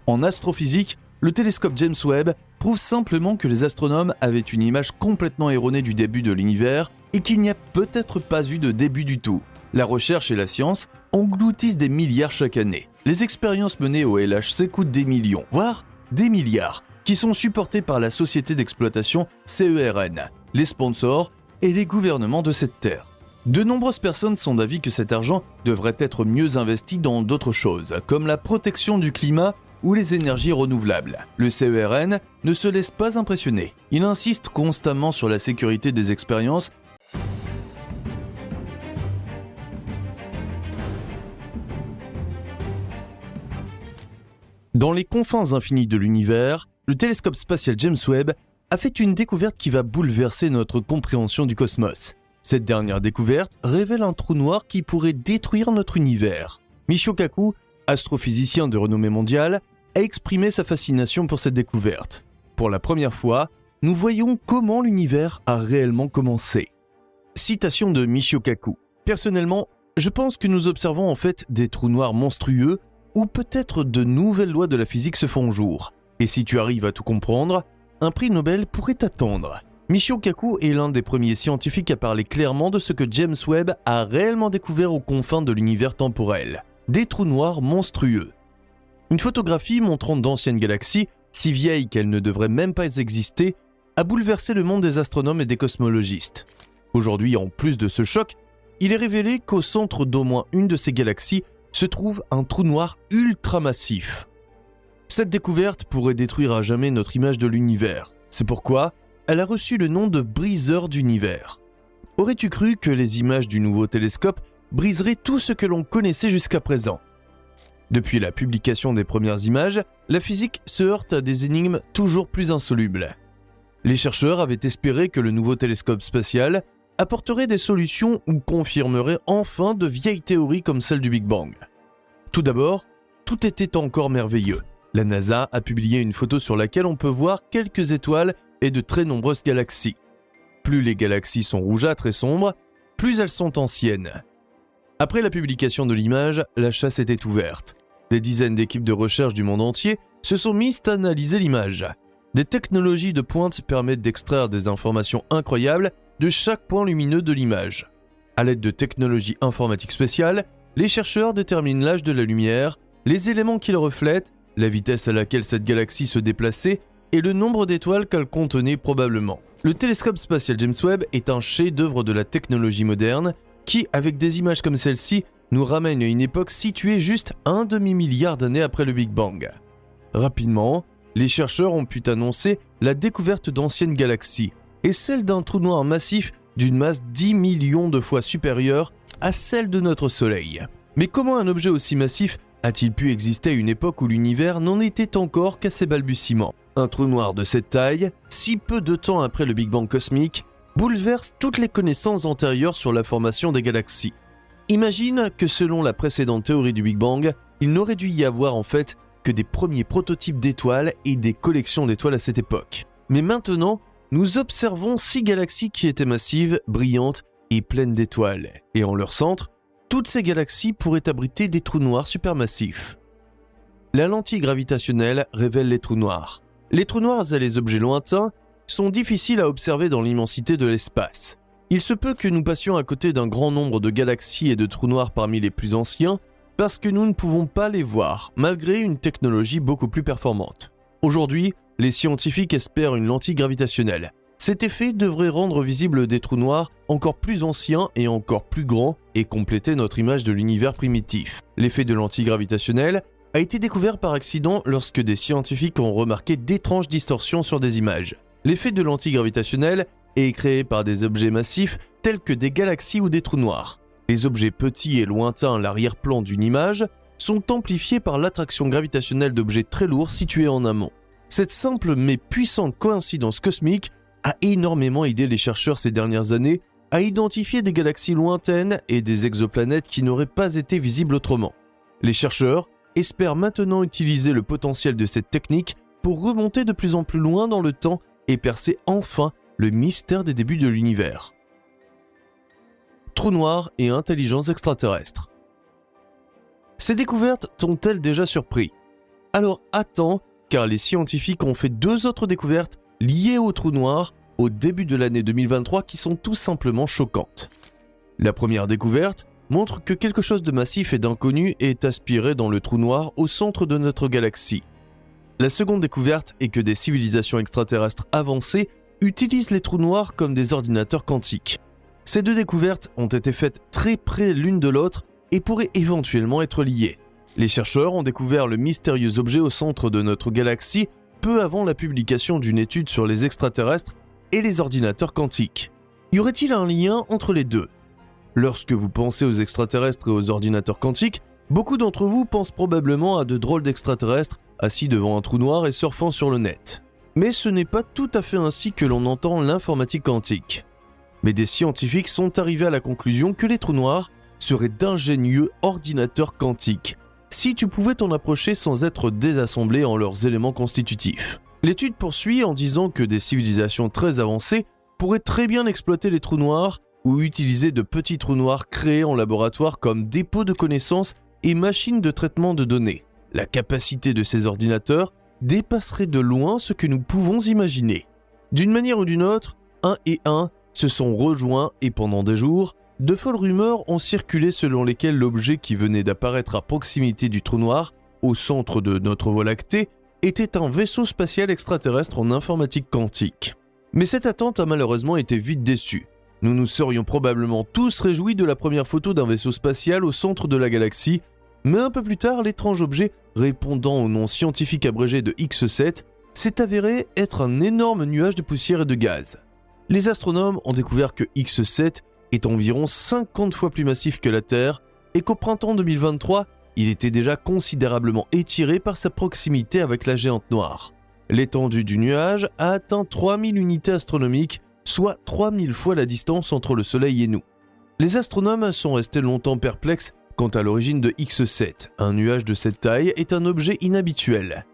En astrophysique, le télescope James Webb prouve simplement que les astronomes avaient une image complètement erronée du début de l'univers et qu'il n'y a peut-être pas eu de début du tout. La recherche et la science engloutissent des milliards chaque année. Les expériences menées au LHC coûtent des millions, voire des milliards, qui sont supportés par la société d'exploitation CERN, les sponsors et les gouvernements de cette terre. De nombreuses personnes sont d'avis que cet argent devrait être mieux investi dans d'autres choses, comme la protection du climat ou les énergies renouvelables. Le CERN ne se laisse pas impressionner. Il insiste constamment sur la sécurité des expériences. Dans les confins infinis de l'univers, le télescope spatial James Webb a fait une découverte qui va bouleverser notre compréhension du cosmos. Cette dernière découverte révèle un trou noir qui pourrait détruire notre univers. Michio Kaku, astrophysicien de renommée mondiale, a exprimé sa fascination pour cette découverte. Pour la première fois, nous voyons comment l'univers a réellement commencé. Citation de Michio Kaku. Personnellement, je pense que nous observons en fait des trous noirs monstrueux ou peut-être de nouvelles lois de la physique se font jour. Et si tu arrives à tout comprendre, un prix Nobel pourrait t'attendre. Michio Kaku est l'un des premiers scientifiques à parler clairement de ce que James Webb a réellement découvert aux confins de l'univers temporel. Des trous noirs monstrueux. Une photographie montrant d'anciennes galaxies, si vieilles qu'elles ne devraient même pas exister, a bouleversé le monde des astronomes et des cosmologistes. Aujourd'hui, en plus de ce choc, il est révélé qu'au centre d'au moins une de ces galaxies se trouve un trou noir ultramassif. Cette découverte pourrait détruire à jamais notre image de l'univers. C'est pourquoi elle a reçu le nom de briseur d'univers. Aurais-tu cru que les images du nouveau télescope briseraient tout ce que l'on connaissait jusqu'à présent ? Depuis la publication des premières images, la physique se heurte à des énigmes toujours plus insolubles. Les chercheurs avaient espéré que le nouveau télescope spatial apporterait des solutions ou confirmerait enfin de vieilles théories comme celle du Big Bang. Tout d'abord, tout était encore merveilleux. La NASA a publié une photo sur laquelle on peut voir quelques étoiles et de très nombreuses galaxies. Plus les galaxies sont rougeâtres et sombres, plus elles sont anciennes. Après la publication de l'image, la chasse était ouverte. Des dizaines d'équipes de recherche du monde entier se sont mises à analyser l'image. Des technologies de pointe permettent d'extraire des informations incroyables de chaque point lumineux de l'image. À l'aide de technologies informatiques spéciales, les chercheurs déterminent l'âge de la lumière, les éléments qui le reflètent, la vitesse à laquelle cette galaxie se déplaçait et le nombre d'étoiles qu'elle contenait probablement. Le télescope spatial James Webb est un chef-d'œuvre de la technologie moderne qui, avec des images comme celle-ci, nous ramène à une époque située juste un demi-milliard d'années après le Big Bang. Rapidement, les chercheurs ont pu annoncer la découverte d'anciennes galaxies et celle d'un trou noir massif d'une masse 10 millions de fois supérieure à celle de notre Soleil. Mais comment un objet aussi massif a-t-il pu exister à une époque où l'univers n'en était encore qu'à ses balbutiements ? Un trou noir de cette taille, si peu de temps après le Big Bang cosmique, bouleverse toutes les connaissances antérieures sur la formation des galaxies. Imagine que selon la précédente théorie du Big Bang, il n'aurait dû y avoir en fait que des premiers prototypes d'étoiles et des collections d'étoiles à cette époque. Mais maintenant, nous observons 6 galaxies qui étaient massives, brillantes et pleines d'étoiles. Et en leur centre, toutes ces galaxies pourraient abriter des trous noirs supermassifs. La lentille gravitationnelle révèle les trous noirs. Les trous noirs et les objets lointains sont difficiles à observer dans l'immensité de l'espace. Il se peut que nous passions à côté d'un grand nombre de galaxies et de trous noirs parmi les plus anciens parce que nous ne pouvons pas les voir, malgré une technologie beaucoup plus performante. Aujourd'hui, les scientifiques espèrent une lentille gravitationnelle. Cet effet devrait rendre visibles des trous noirs encore plus anciens et encore plus grands et compléter notre image de l'univers primitif. L'effet de lentille gravitationnelle a été découvert par accident lorsque des scientifiques ont remarqué d'étranges distorsions sur des images. L'effet de lentille gravitationnelle est créé par des objets massifs tels que des galaxies ou des trous noirs. Les objets petits et lointains à l'arrière-plan d'une image sont amplifiés par l'attraction gravitationnelle d'objets très lourds situés en amont. Cette simple mais puissante coïncidence cosmique a énormément aidé les chercheurs ces dernières années à identifier des galaxies lointaines et des exoplanètes qui n'auraient pas été visibles autrement. Les chercheurs espèrent maintenant utiliser le potentiel de cette technique pour remonter de plus en plus loin dans le temps et percer enfin le mystère des débuts de l'univers. Trous noirs et intelligence extraterrestre. Ces découvertes t'ont-elles déjà surpris ? Alors attends, car les scientifiques ont fait 2 autres découvertes liées aux trous noirs au début de l'année 2023 qui sont tout simplement choquantes. La première découverte montre que quelque chose de massif et d'inconnu est aspiré dans le trou noir au centre de notre galaxie. La seconde découverte est que des civilisations extraterrestres avancées utilisent les trous noirs comme des ordinateurs quantiques. Ces 2 découvertes ont été faites très près l'une de l'autre et pourraient éventuellement être liées. Les chercheurs ont découvert le mystérieux objet au centre de notre galaxie peu avant la publication d'une étude sur les extraterrestres et les ordinateurs quantiques. Y aurait-il un lien entre les deux ? Lorsque vous pensez aux extraterrestres et aux ordinateurs quantiques, beaucoup d'entre vous pensent probablement à de drôles d'extraterrestres assis devant un trou noir et surfant sur le net. Mais ce n'est pas tout à fait ainsi que l'on entend l'informatique quantique. Mais des scientifiques sont arrivés à la conclusion que les trous noirs seraient d'ingénieux ordinateurs quantiques, si tu pouvais t'en approcher sans être désassemblé en leurs éléments constitutifs. L'étude poursuit en disant que des civilisations très avancées pourraient très bien exploiter les trous noirs ou utiliser de petits trous noirs créés en laboratoire comme dépôt de connaissances et machines de traitement de données. La capacité de ces ordinateurs dépasserait de loin ce que nous pouvons imaginer. D'une manière ou d'une autre, 1 et 1 se sont rejoints et pendant des jours, de folles rumeurs ont circulé selon lesquelles l'objet qui venait d'apparaître à proximité du trou noir, au centre de notre Voie lactée, était un vaisseau spatial extraterrestre en informatique quantique. Mais cette attente a malheureusement été vite déçue. Nous nous serions probablement tous réjouis de la première photo d'un vaisseau spatial au centre de la galaxie, mais un peu plus tard, l'étrange objet, répondant au nom scientifique abrégé de X7, s'est avéré être un énorme nuage de poussière et de gaz. Les astronomes ont découvert que X7 est environ 50 fois plus massif que la Terre et qu'au printemps 2023, il était déjà considérablement étiré par sa proximité avec la géante noire. L'étendue du nuage a atteint 3000 unités astronomiques, soit 3000 fois la distance entre le Soleil et nous. Les astronomes sont restés longtemps perplexes quant à l'origine de X7. Un nuage de cette taille est un objet inhabituel.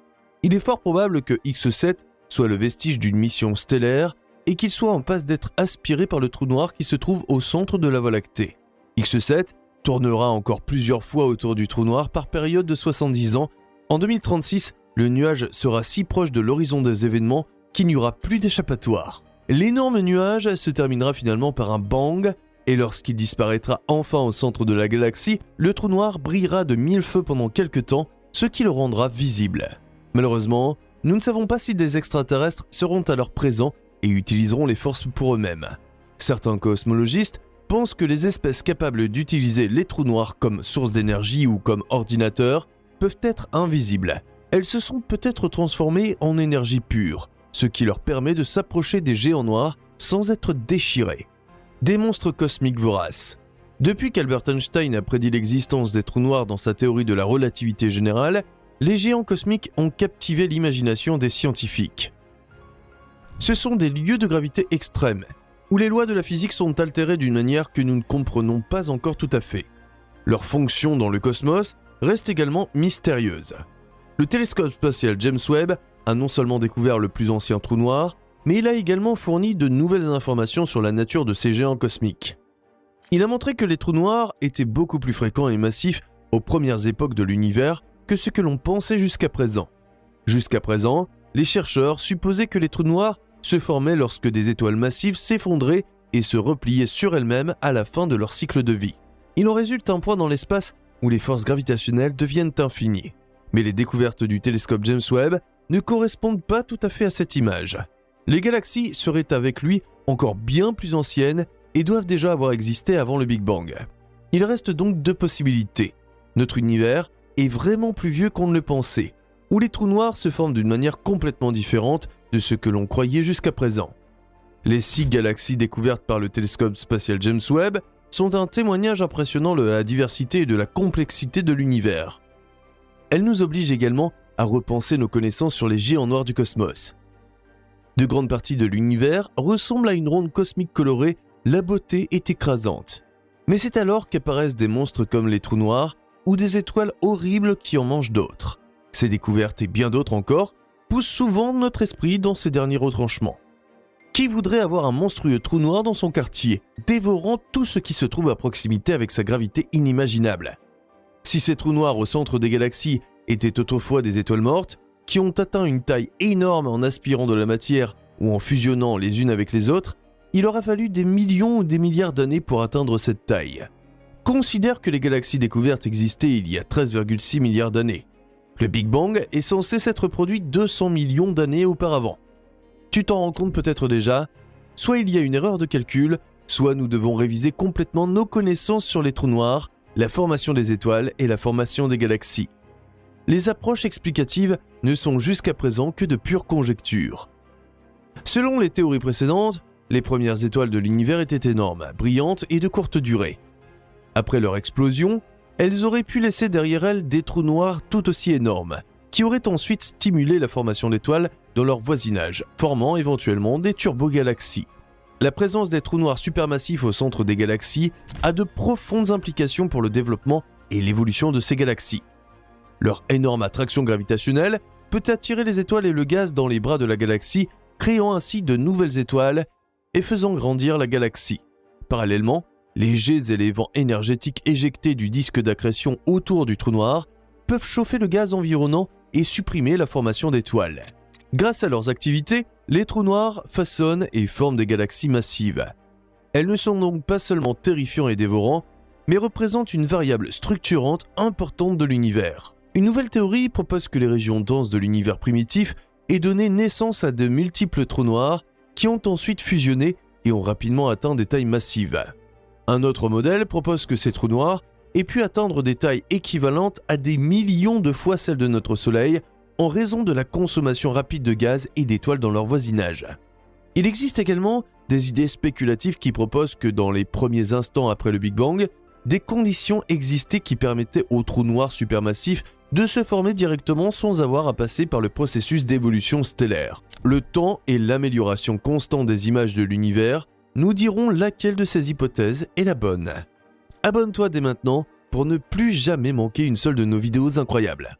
Il est fort probable que X7 soit le vestige d'une mission stellaire et qu'il soit en passe d'être aspiré par le trou noir qui se trouve au centre de la Voie lactée. X7 tournera encore plusieurs fois autour du trou noir par période de 70 ans. En 2036, le nuage sera si proche de l'horizon des événements qu'il n'y aura plus d'échappatoire. L'énorme nuage se terminera finalement par un bang, et lorsqu'il disparaîtra enfin au centre de la galaxie, le trou noir brillera de 1000 feux pendant quelques temps, ce qui le rendra visible. Malheureusement, nous ne savons pas si des extraterrestres seront alors présents et utiliseront les forces pour eux-mêmes. Certains cosmologistes pensent que les espèces capables d'utiliser les trous noirs comme source d'énergie ou comme ordinateurs peuvent être invisibles. Elles se sont peut-être transformées en énergie pure, ce qui leur permet de s'approcher des géants noirs sans être déchirés. Des monstres cosmiques voraces. Depuis qu'Albert Einstein a prédit l'existence des trous noirs dans sa théorie de la relativité générale, les géants cosmiques ont captivé l'imagination des scientifiques. Ce sont des lieux de gravité extrêmes, où les lois de la physique sont altérées d'une manière que nous ne comprenons pas encore tout à fait. Leur fonction dans le cosmos reste également mystérieuse. Le télescope spatial James Webb a non seulement découvert le plus ancien trou noir, mais il a également fourni de nouvelles informations sur la nature de ces géants cosmiques. Il a montré que les trous noirs étaient beaucoup plus fréquents et massifs aux premières époques de l'univers que ce que l'on pensait jusqu'à présent. Jusqu'à présent, les chercheurs supposaient que les trous noirs se formaient lorsque des étoiles massives s'effondraient et se repliaient sur elles-mêmes à la fin de leur cycle de vie. Il en résulte un point dans l'espace où les forces gravitationnelles deviennent infinies. Mais les découvertes du télescope James Webb ne correspondent pas tout à fait à cette image. Les galaxies seraient avec lui encore bien plus anciennes et doivent déjà avoir existé avant le Big Bang. Il reste donc deux possibilités. Notre univers est vraiment plus vieux qu'on ne le pensait, ou les trous noirs se forment d'une manière complètement différente de ce que l'on croyait jusqu'à présent. Les 6 galaxies découvertes par le télescope spatial James Webb sont un témoignage impressionnant de la diversité et de la complexité de l'univers. Elles nous obligent également à repenser nos connaissances sur les géants noirs du cosmos. De grandes parties de l'univers ressemblent à une ronde cosmique colorée, la beauté est écrasante. Mais c'est alors qu'apparaissent des monstres comme les trous noirs ou des étoiles horribles qui en mangent d'autres. Ces découvertes et bien d'autres encore poussent souvent notre esprit dans ces derniers retranchements. Qui voudrait avoir un monstrueux trou noir dans son quartier, dévorant tout ce qui se trouve à proximité avec sa gravité inimaginable? Si ces trous noirs au centre des galaxies étaient autrefois des étoiles mortes, qui ont atteint une taille énorme en aspirant de la matière ou en fusionnant les unes avec les autres, il aura fallu des millions ou des milliards d'années pour atteindre cette taille. Considère que les galaxies découvertes existaient il y a 13,6 milliards d'années. Le Big Bang est censé s'être produit 200 millions d'années auparavant. Tu t'en rends compte peut-être déjà, soit il y a une erreur de calcul, soit nous devons réviser complètement nos connaissances sur les trous noirs, la formation des étoiles et la formation des galaxies. Les approches explicatives ne sont jusqu'à présent que de pures conjectures. Selon les théories précédentes, les premières étoiles de l'univers étaient énormes, brillantes et de courte durée. Après leur explosion, elles auraient pu laisser derrière elles des trous noirs tout aussi énormes, qui auraient ensuite stimulé la formation d'étoiles dans leur voisinage, formant éventuellement des turbogalaxies. La présence des trous noirs supermassifs au centre des galaxies a de profondes implications pour le développement et l'évolution de ces galaxies. Leur énorme attraction gravitationnelle peut attirer les étoiles et le gaz dans les bras de la galaxie, créant ainsi de nouvelles étoiles et faisant grandir la galaxie. Parallèlement, les jets et les vents énergétiques éjectés du disque d'accrétion autour du trou noir peuvent chauffer le gaz environnant et supprimer la formation d'étoiles. Grâce à leurs activités, les trous noirs façonnent et forment des galaxies massives. Elles ne sont donc pas seulement terrifiants et dévorants, mais représentent une variable structurante importante de l'univers. Une nouvelle théorie propose que les régions denses de l'univers primitif aient donné naissance à de multiples trous noirs qui ont ensuite fusionné et ont rapidement atteint des tailles massives. Un autre modèle propose que ces trous noirs aient pu atteindre des tailles équivalentes à des millions de fois celles de notre Soleil en raison de la consommation rapide de gaz et d'étoiles dans leur voisinage. Il existe également des idées spéculatives qui proposent que dans les premiers instants après le Big Bang, des conditions existaient qui permettaient aux trous noirs supermassifs de se former directement sans avoir à passer par le processus d'évolution stellaire. Le temps et l'amélioration constante des images de l'univers nous diront laquelle de ces hypothèses est la bonne. Abonne-toi dès maintenant pour ne plus jamais manquer une seule de nos vidéos incroyables.